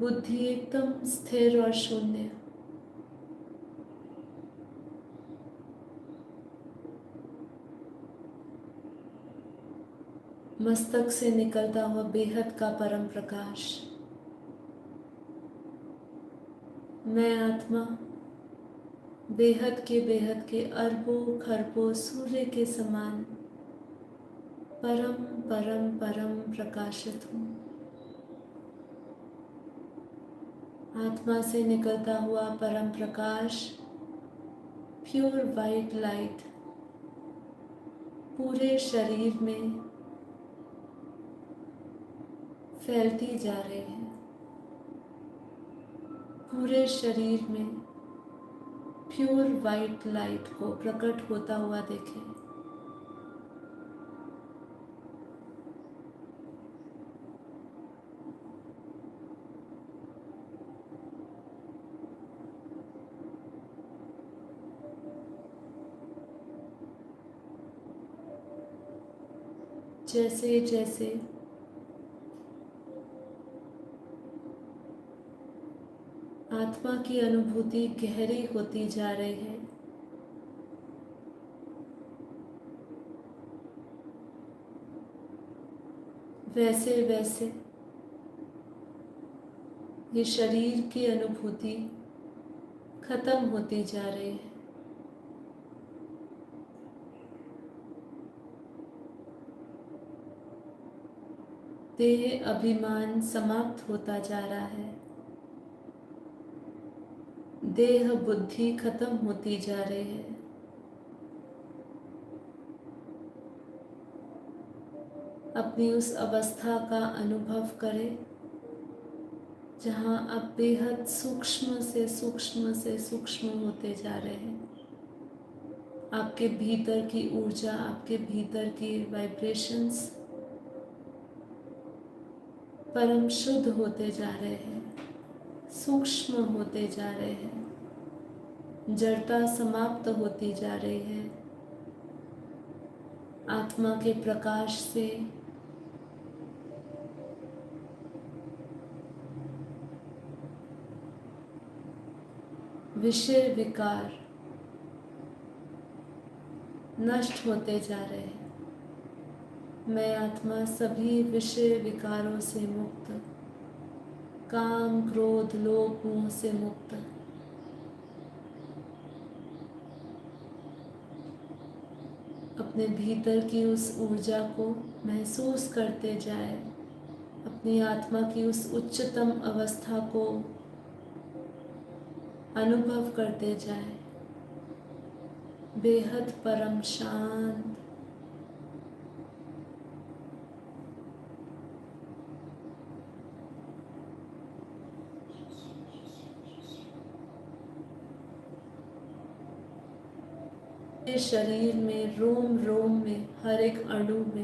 बुद्धि एकदम स्थिर और शून्य। मस्तक से निकलता हुआ बेहद का परम प्रकाश। मैं आत्मा बेहद के अरबों खरबों सूर्य के समान परम परम परम प्रकाशित हूँ। आत्मा से निकलता हुआ परम प्रकाश, प्योर वाइट लाइट पूरे शरीर में फैलती जा रही है। पूरे शरीर में प्योर वाइट लाइट को प्रकट होता हुआ देखें। जैसे जैसे आत्मा की अनुभूति गहरी होती जा रही है, वैसे वैसे ये शरीर की अनुभूति खत्म होती जा रही है। देह अभिमान समाप्त होता जा रहा है। देह बुद्धि खत्म होती जा रही है। अपनी उस अवस्था का अनुभव करें जहाँ आप बेहद सूक्ष्म से सूक्ष्म से सूक्ष्म होते जा रहे हैं। आपके भीतर की ऊर्जा, आपके भीतर की वाइब्रेशंस परम शुद्ध होते जा रहे हैं, सूक्ष्म होते जा रहे हैं, जड़ता समाप्त होती जा रही है। आत्मा के प्रकाश से विषय विकार नष्ट होते जा रहे हैं। मैं आत्मा सभी विषय विकारों से मुक्त, काम क्रोध लोभ मोह से मुक्त। अपने भीतर की उस ऊर्जा को महसूस करते जाए, अपनी आत्मा की उस उच्चतम अवस्था को अनुभव करते जाए, बेहद परम शांत। शरीर में, रोम रोम में, हर एक अणु में,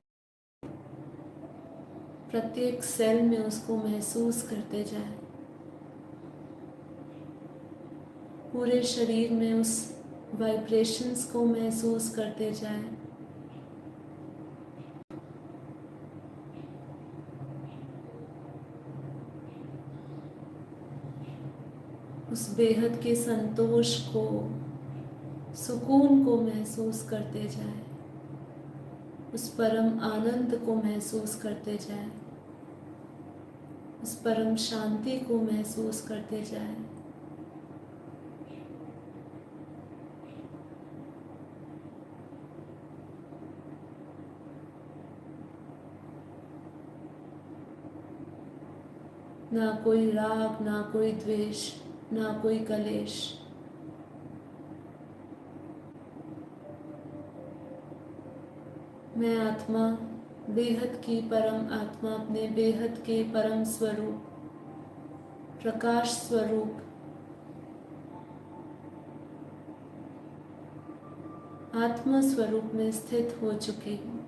प्रत्येक सेल में उसको महसूस करते जाए। पूरे शरीर में उस वाइब्रेशंस को महसूस करते जाए। उस बेहद के संतोष को, सुकून को महसूस करते जाए। उस परम आनंद को महसूस करते जाए। उस परम शांति को महसूस करते जाए। ना कोई राग, ना कोई द्वेष, ना कोई कलेश। मैं आत्मा, बेहद की परम आत्मा, अपने बेहद के परम स्वरूप, प्रकाश स्वरूप, आत्मा स्वरूप में स्थित हो चुकी हूँ।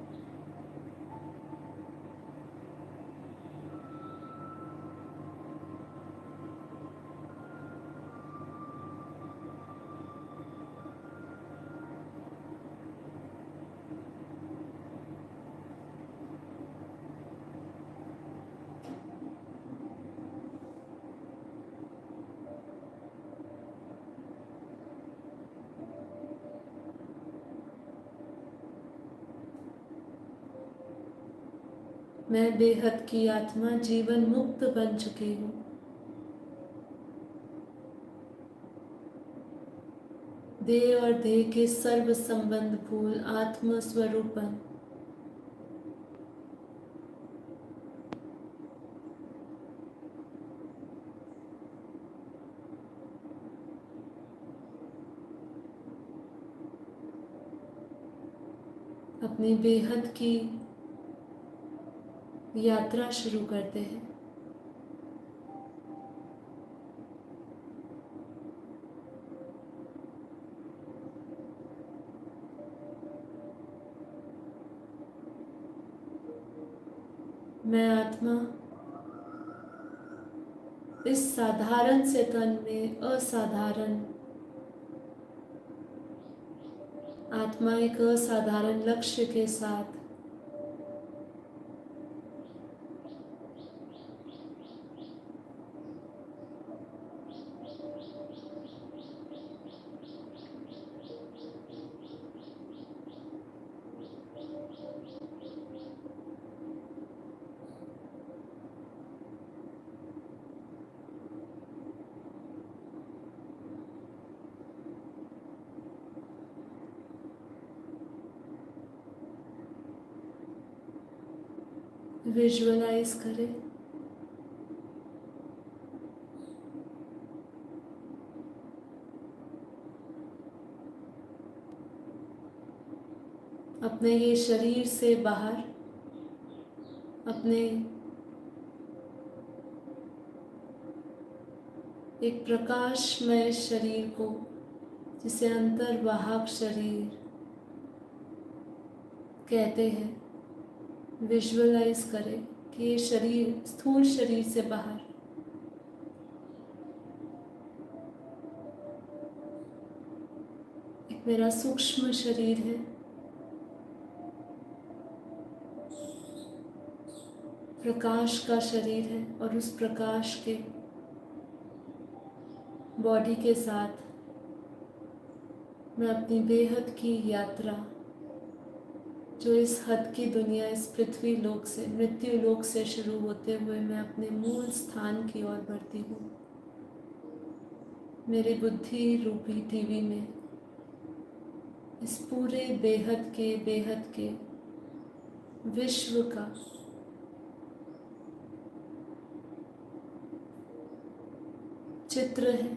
मैं बेहद की आत्मा जीवन मुक्त बन चुकी हूँ। देह और देह के सर्व संबंध भूल आत्म स्वरूपन। अपनी बेहद की यात्रा शुरू करते हैं। मैं आत्मा इस साधारण से तन में असाधारण, आत्मा एक असाधारण लक्ष्य के साथ विजुअलाइज करें। अपने ये शरीर से बाहर, अपने एक प्रकाशमय शरीर को, जिसे अंतर्वाहक शरीर कहते हैं, विजुअलाइज करें कि ये शरीर स्थूल शरीर से बाहर एक मेरा सूक्ष्म शरीर है। प्रकाश का शरीर है और उस प्रकाश के बॉडी के साथ मैं अपनी बेहद की यात्रा, जो इस हद की दुनिया, इस पृथ्वी लोक से, मृत्यु लोक से शुरू होते हुए मैं अपने मूल स्थान की ओर बढ़ती हूँ। मेरे बुद्धि रूपी टीवी में इस पूरे बेहद के विश्व का चित्र है,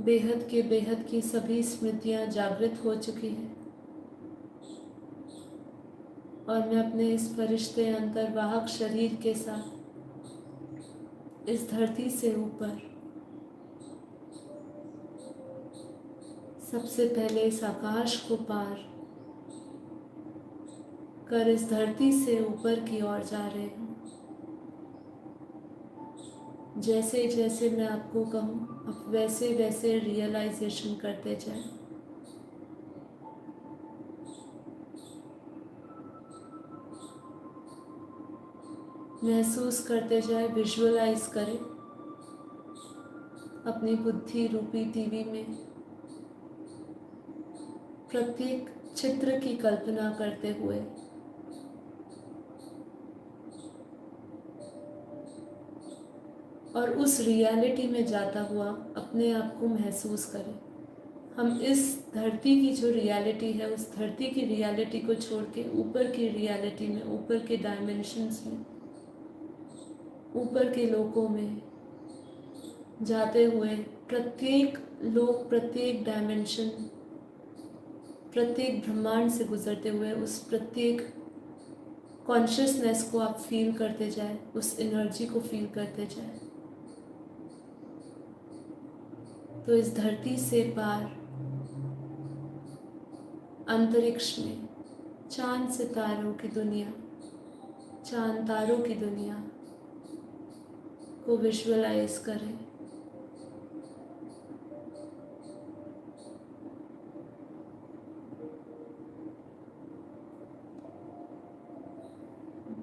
बेहद की सभी स्मृतियां जागृत हो चुकी हैं और मैं अपने इस फरिश्ते अंतर्वाहक शरीर के साथ इस धरती से ऊपर सबसे पहले इस आकाश को पार कर इस धरती से ऊपर की ओर जा रहे हूँ। जैसे जैसे मैं आपको कहूँ आप वैसे वैसे रियलाइजेशन करते जाएं। महसूस करते जाए, विजुअलाइज करें अपनी बुद्धि रूपी टीवी में प्रत्येक चित्र की कल्पना करते हुए और उस रियलिटी में जाता हुआ अपने आप को महसूस करें। हम इस धरती की जो रियलिटी है उस धरती की रियलिटी को छोड़ के ऊपर की रियलिटी में, ऊपर के डायमेंशंस में, ऊपर के लोकों में जाते हुए प्रत्येक लोक, प्रत्येक डायमेंशन, प्रत्येक ब्रह्मांड से गुजरते हुए उस प्रत्येक कॉन्शियसनेस को आप फील करते जाए, उस एनर्जी को फील करते जाए। तो इस धरती से पार अंतरिक्ष में चांद सितारों की दुनिया, चांद तारों की दुनिया को विजुअलाइज करें।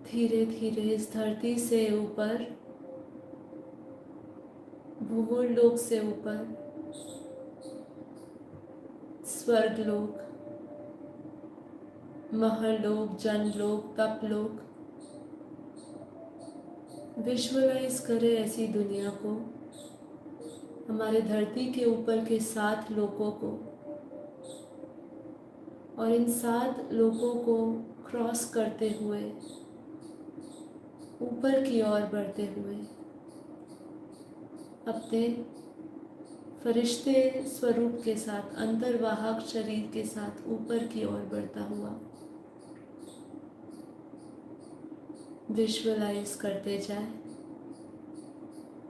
धीरे धीरे इस धरती से ऊपर, भूगोल लोक से ऊपर, स्वर्गलोक, महलोक, जनलोक, तपलोक विजुअलाइज करें ऐसी दुनिया को, हमारे धरती के ऊपर के 7 लोकों को, और इन 7 लोकों को क्रॉस करते हुए ऊपर की ओर बढ़ते हुए अपने फरिश्ते स्वरूप के साथ, अंतर्वाहक शरीर के साथ ऊपर की ओर बढ़ता हुआ विजुअलाइज करते जाए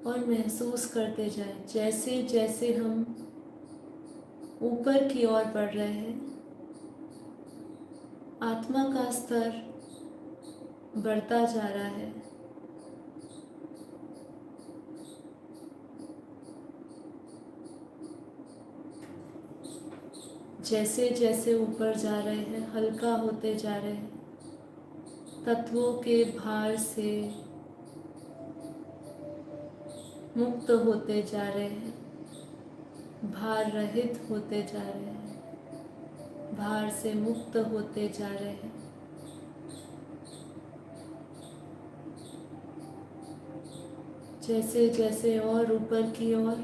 और महसूस करते जाए जैसे जैसे हम ऊपर की ओर बढ़ रहे हैं आत्मा का स्तर बढ़ता जा रहा है। जैसे जैसे ऊपर जा रहे हैं हल्का होते जा रहे हैं, तत्वों के भार से मुक्त होते जा रहे हैं, भार रहित होते जा रहे हैं, भार से मुक्त होते जा रहे हैं। जैसे जैसे और ऊपर की ओर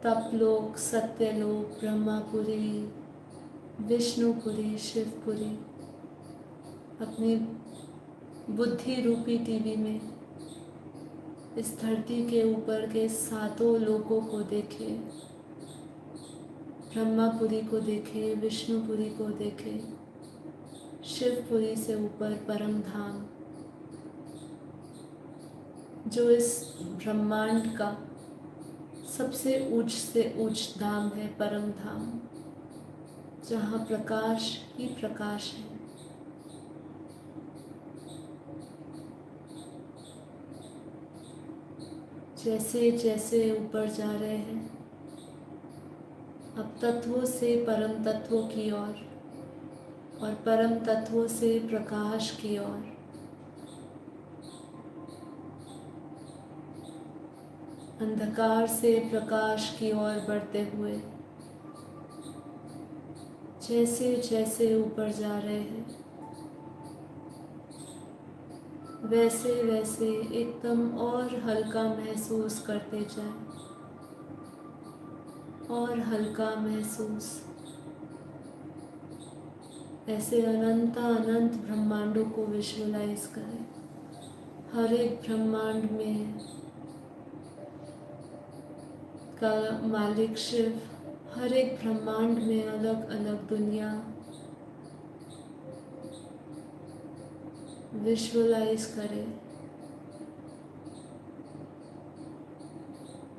तपलोक, सत्यलोक, ब्रह्मापुरी, विष्णुपुरी, शिवपुरी अपनी बुद्धि रूपी टीवी में इस धरती के ऊपर के 7 लोकों को देखे, ब्रह्मापुरी को देखे, विष्णुपुरी को देखे, शिवपुरी से ऊपर परम धाम जो इस ब्रह्मांड का सबसे ऊंच से ऊंच धाम है, परम धाम जहाँ प्रकाश ही प्रकाश है। जैसे जैसे ऊपर जा रहे हैं अब तत्वों से परम तत्वों की ओर और परम तत्वों से प्रकाश की ओर, अंधकार से प्रकाश की ओर बढ़ते हुए जैसे जैसे ऊपर जा रहे हैं वैसे वैसे एकदम और हल्का महसूस करते जाएं, और हल्का महसूस, ऐसे अनंत अनंत ब्रह्मांडों को विजुअलाइज करें। हर एक ब्रह्मांड में का मालिक शिव, हर एक ब्रह्मांड में अलग अलग दुनिया विजुअलाइज करें।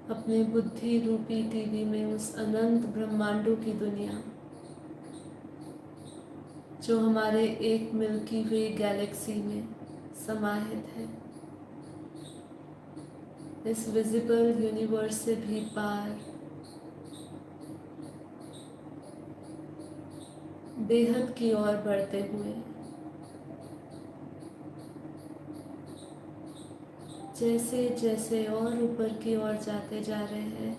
अपने बुद्धि रूपी टीवी में उस अनंत ब्रह्मांडों की दुनिया जो हमारे एक मिल्की वे गैलेक्सी में समाहित है, इस विजिबल यूनिवर्स से भी पार बेहद की ओर बढ़ते हुए, जैसे जैसे और ऊपर की ओर जाते जा रहे हैं,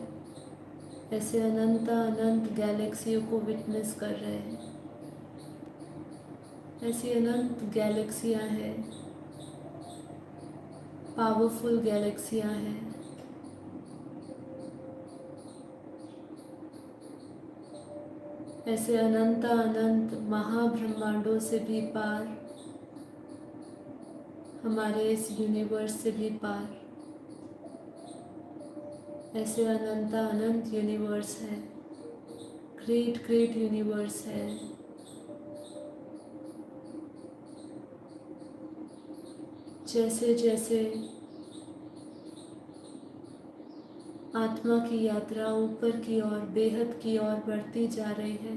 ऐसे अनंत अनंत गैलेक्सियों को विटनेस कर रहे हैं। ऐसी अनंत गैलेक्सियां हैं, पावरफुल गैलेक्सियां हैं, ऐसे अनंत अनंत महाब्रह्मांडों से भी पार, हमारे इस यूनिवर्स से भी पार, ऐसे अनंत अनंत यूनिवर्स है, ग्रेट ग्रेट यूनिवर्स है। जैसे जैसे आत्मा की यात्रा ऊपर की ओर, बेहद की ओर बढ़ती जा रही है,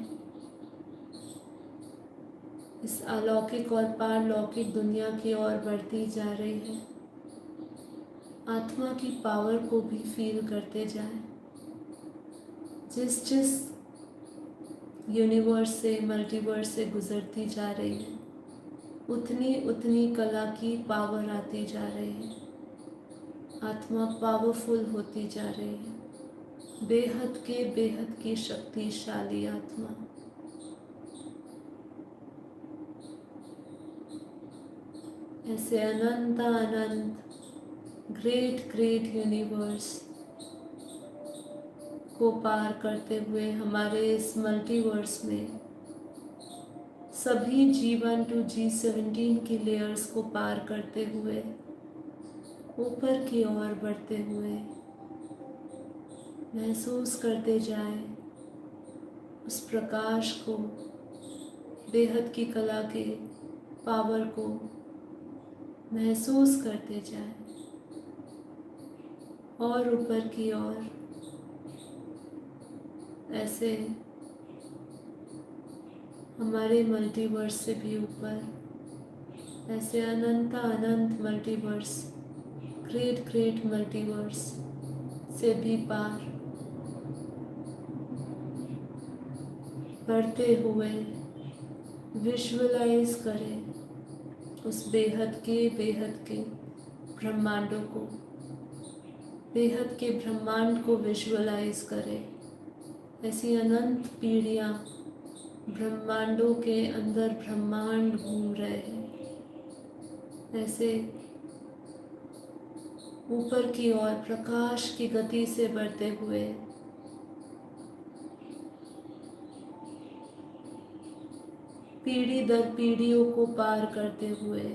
इस अलौकिक और पारलौकिक दुनिया की ओर बढ़ती जा रही है, आत्मा की पावर को भी फील करते जाएं। जिस जिस यूनिवर्स से, मल्टीवर्स से गुजरती जा रही है, उतनी उतनी कला की पावर आती जा रही है, आत्मा पावरफुल होती जा रही है, बेहद की शक्तिशाली आत्मा। ऐसे अनंत अनंत ग्रेट ग्रेट यूनिवर्स को पार करते हुए हमारे इस मल्टीवर्स में सभी G1 to G17 की लेयर्स को पार करते हुए ऊपर की ओर बढ़ते हुए महसूस करते जाएं उस प्रकाश को, बेहद की कला के पावर को महसूस करते जाएं और ऊपर की ओर ऐसे हमारे मल्टीवर्स से भी ऊपर, ऐसे अनंत अनंत मल्टीवर्स, ग्रेट ग्रेट मल्टीवर्स से भी पार बढ़ते हुए विजुअलाइज करें उस बेहद के ब्रह्मांडों को, बेहद के ब्रह्मांड को विजुअलाइज करें। ऐसी अनंत पीढ़ियाँ ब्रह्मांडों के अंदर ब्रह्मांड घूम रहे हैं, ऐसे ऊपर की ओर प्रकाश की गति से बढ़ते हुए पीढ़ी दर पीढ़ियों को पार करते हुए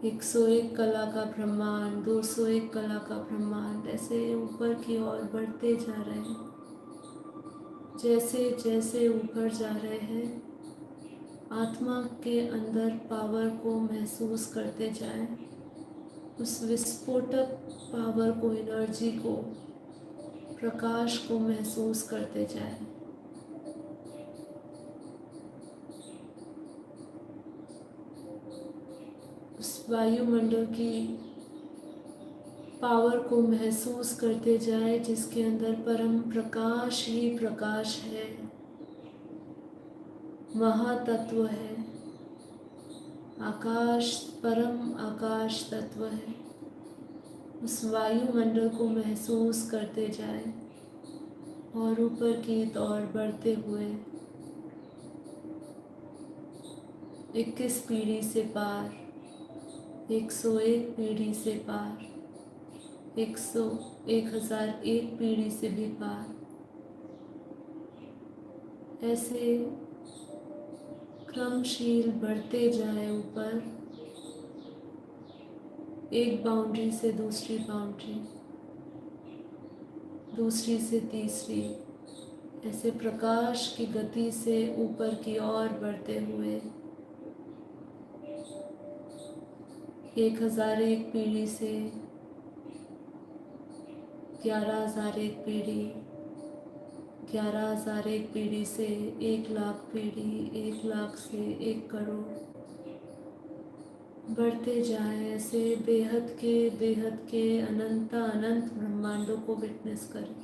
101 कला का ब्रह्मांड, 201 कला का ब्रह्मांड, ऐसे ऊपर की ओर बढ़ते जा रहे हैं। जैसे जैसे ऊपर जा रहे हैं, आत्मा के अंदर पावर को महसूस करते जाएं, उस विस्फोटक पावर को, एनर्जी को, प्रकाश को महसूस करते जाएं। उस वायुमंडल की पावर को महसूस करते जाए जिसके अंदर परम प्रकाश ही प्रकाश है, महातत्व है, आकाश, परम आकाश तत्व है। उस वायुमंडल को महसूस करते जाए और ऊपर की ओर बढ़ते हुए 21 पीढ़ी से पार, 101 पीढ़ी से पार, 1001 पीढ़ी से भी पार, ऐसे क्रमशील बढ़ते जाए ऊपर, एक बाउंड्री से दूसरी बाउंड्री, दूसरी से तीसरी, ऐसे प्रकाश की गति से ऊपर की ओर बढ़ते हुए 1001 पीढ़ी से 11,001 पीढ़ी, 11,001 पीढ़ी से 1,00,000 पीढ़ी, 1,00,000 से 1 करोड़ बढ़ते जाए। ऐसे बेहद के अनंत अनंत ब्रह्मांडों को विटनेस करें।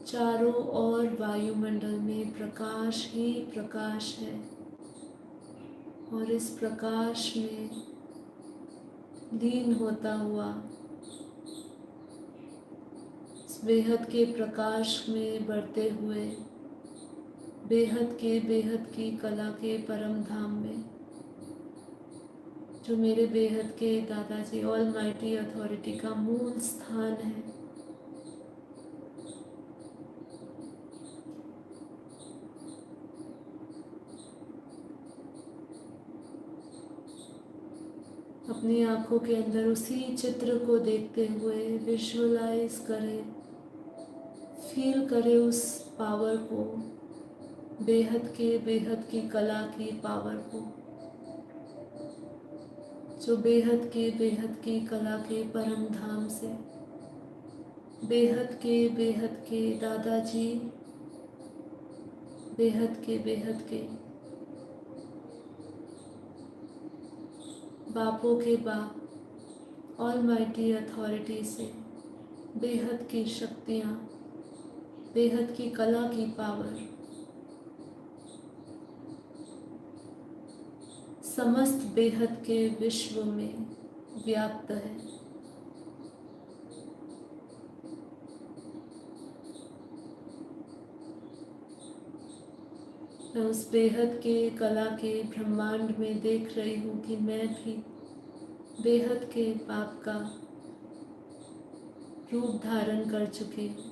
चारों ओर वायुमंडल में प्रकाश ही प्रकाश है और इस प्रकाश में लीन होता हुआ, इस बेहद के प्रकाश में बढ़ते हुए बेहद की कला के परम धाम में, जो मेरे बेहद के दादाजी ऑलमाइटी अथॉरिटी का मूल स्थान है, अपनी आंखों के अंदर उसी चित्र को देखते हुए विजुअलाइज करें, फील करें उस पावर को, बेहद की कला की पावर को, जो बेहद की कला के परम धाम से बेहद के दादाजी, बेहद के बापों के बाप ऑलमाइटी अथॉरिटी से बेहद की शक्तियाँ, बेहद की कला की पावर समस्त बेहद के विश्व में व्याप्त है। मैं उस बेहद के कला के ब्रह्मांड में देख रही हूँ कि मैं भी बेहद के पाप का रूप धारण कर चुकी हूँ।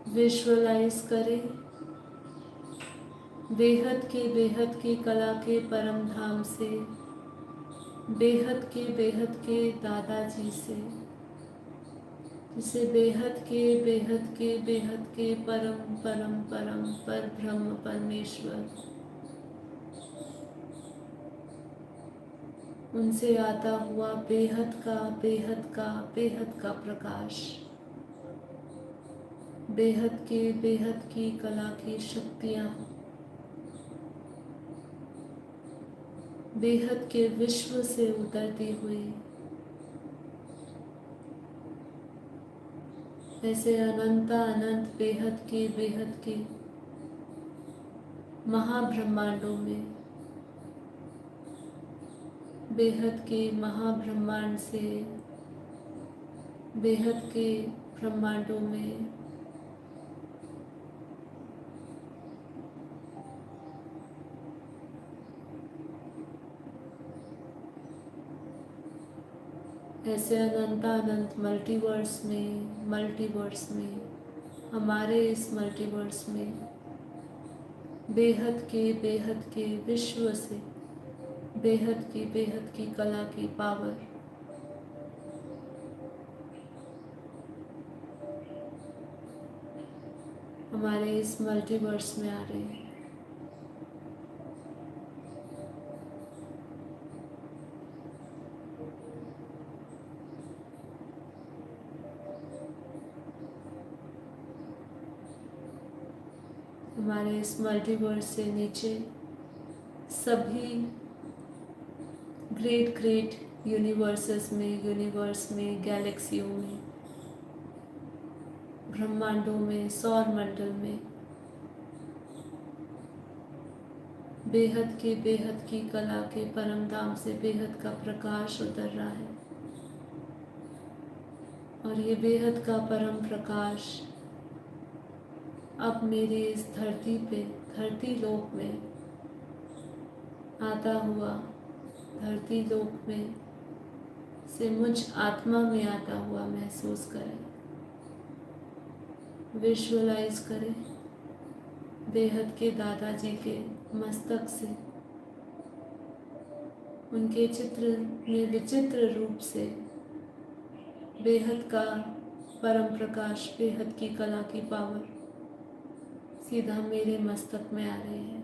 विजुअलाइज करें बेहद की कला के परम धाम से, बेहद के दादाजी से, जिसे बेहद के परम पर ब्रह्म परमेश्वर, उनसे आता हुआ बेहद का प्रकाश, बेहद की कला की शक्तियाँ, बेहद के विश्व से उतरती हुई ऐसे अनंत बेहद के महाब्रह्मांडों में, बेहद के महाब्रह्मांड से बेहद के ब्रह्मांडों में ऐसे अनंत मल्टीवर्स में हमारे इस मल्टीवर्स में बेहद के विश्व से बेहद की कला की पावर हमारे इस मल्टीवर्स में आ रही है। हमारे इस मल्टीवर्स से नीचे सभी ग्रेट यूनिवर्स में गैलेक्सियों में, ब्रह्मांडों में, सौर मंडल में बेहद की कला के परम धाम से बेहद का प्रकाश उतर रहा है और ये बेहद का परम प्रकाश अब मेरी इस धरती पे, धरती लोक में आता हुआ, धरती लोक में से मुझ आत्मा में आता हुआ महसूस करें, विजुअलाइज करें। बेहद के दादाजी के मस्तक से उनके चित्र में विचित्र रूप से बेहद का परम प्रकाश, बेहद की कला की पावर सीधा मेरे मस्तक में आ रही है।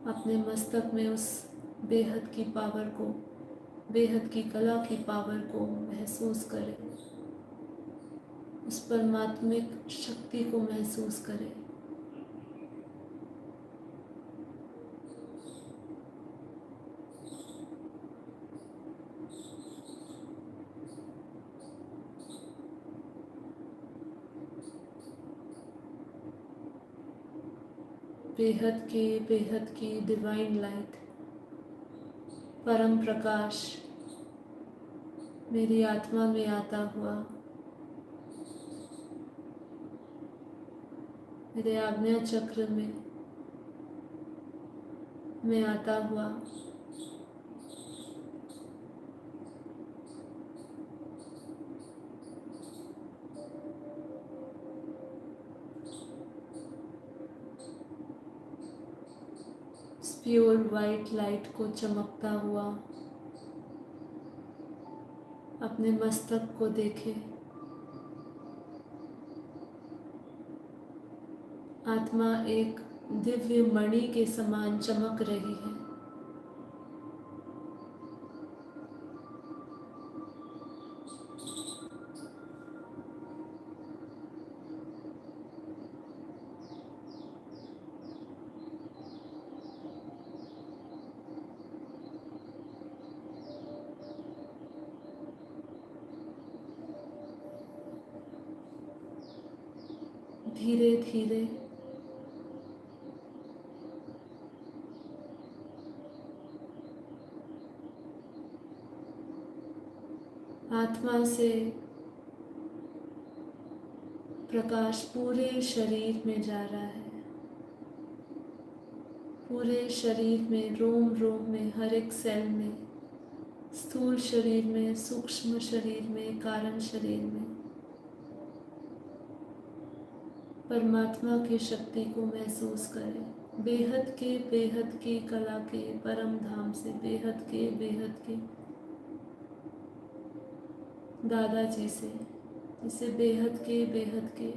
अपने मस्तक में उस बेहद की पावर को, बेहद की कला की पावर को महसूस करें, उस परमात्मिक शक्ति को महसूस करें। बेहद की डिवाइन लाइट, परम प्रकाश मेरी आत्मा में आता हुआ मेरे आज्ञा चक्र में आता हुआ प्योर वाइट लाइट को चमकता हुआ अपने मस्तक को देखे। आत्मा एक दिव्य मणि के समान चमक रही है। धीरे धीरे आत्मा से प्रकाश पूरे शरीर में जा रहा है। पूरे शरीर में, रोम रोम में, हर एक सेल में, स्थूल शरीर में, सूक्ष्म शरीर में, कारण शरीर में परमात्मा की शक्ति को महसूस करें। बेहद की कला के परम धाम से बेहद के दादाजी से, जिसे बेहद के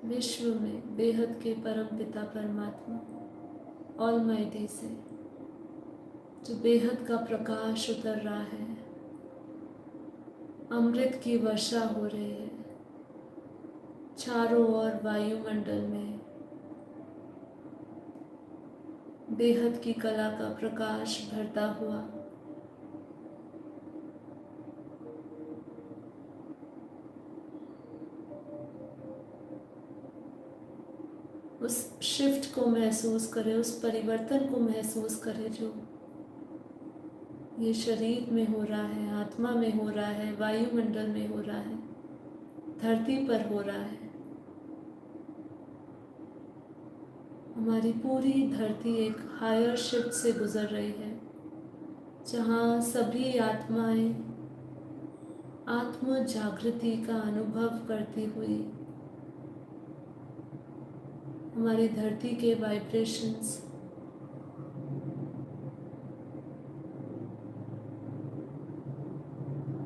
विश्व में बेहद के परम पिता परमात्मा ऑलमाइटी से जो बेहद का प्रकाश उतर रहा है, अमृत की वर्षा हो रही है चारों ओर वायुमंडल में। बेहद की कला का प्रकाश भरता हुआ उस शिफ्ट को महसूस करें, उस परिवर्तन को महसूस करें जो ये शरीर में हो रहा है, आत्मा में हो रहा है, वायुमंडल में हो रहा है, धरती पर हो रहा है। हमारी पूरी धरती एक हायर शिफ्ट से गुजर रही है जहाँ सभी आत्माएं आत्म जागृति का अनुभव करती हुई हमारी धरती के वाइब्रेशंस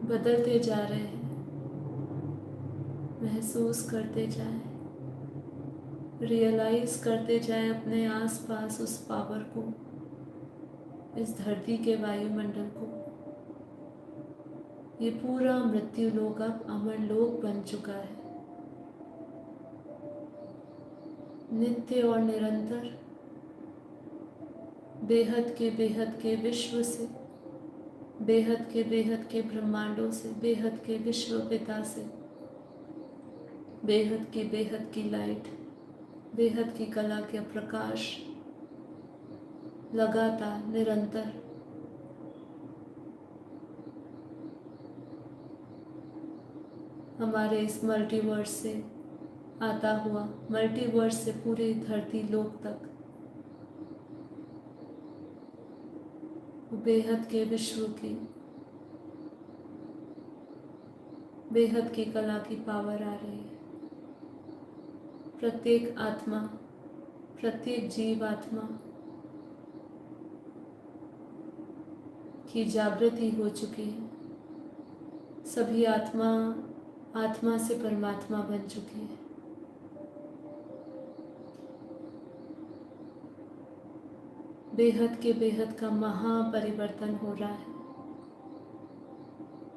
बदलते जा रहे हैं। महसूस करते जाएं, रियलाइज करते जाएं अपने आसपास उस पावर को, इस धरती के वायुमंडल को। ये पूरा मृत्यु लोक अब अमर लोक बन चुका है। नित्य और निरंतर बेहद के विश्व से, बेहद के ब्रह्मांडों से, बेहद के विश्व पिता से बेहद की लाइट बेहद की कला के प्रकाश लगातार निरंतर हमारे इस मल्टीवर्स से आता हुआ, मल्टीवर्स से पूरी धरती लोक तक बेहद के विश्व की, बेहद की कला की पावर आ रही है। प्रत्येक आत्मा, प्रत्येक जीव आत्मा की जागृति हो चुकी है। सभी आत्मा आत्मा से परमात्मा बन चुकी है। बेहद के बेहद का महापरिवर्तन हो रहा है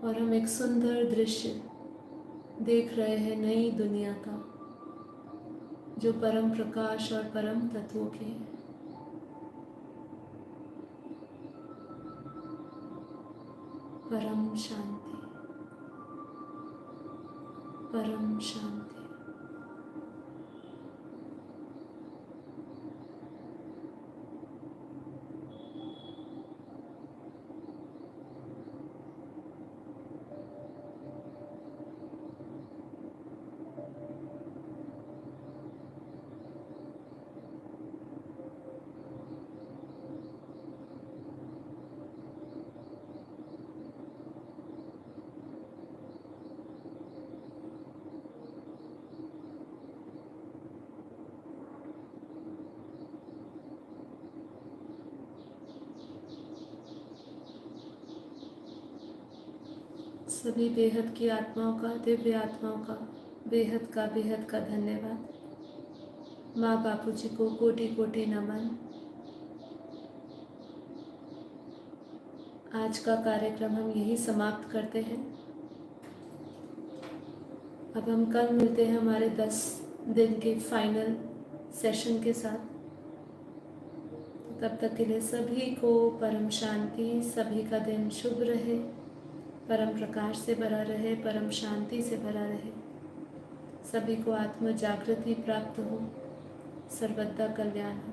और हम एक सुंदर दृश्य देख रहे हैं नई दुनिया का, जो परम प्रकाश और परम तत्वों की है। परम शांति, परम शांति। सभी बेहद की आत्माओं का, दिव्य आत्माओं का बेहद का धन्यवाद। माँ बापू जी को कोटि कोटि नमन। आज का कार्यक्रम हम यही समाप्त करते हैं। अब हम कल मिलते हैं हमारे 10 दिन के फाइनल सेशन के साथ। तब तक के लिए सभी को परम शांति, सभी का दिन शुभ रहे, परम प्रकाश से भरा रहे, परम शांति से भरा रहे। सभी को आत्म जागृति प्राप्त हो, सर्वदा कल्याण हो,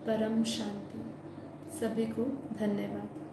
परम शांति। सभी को धन्यवाद।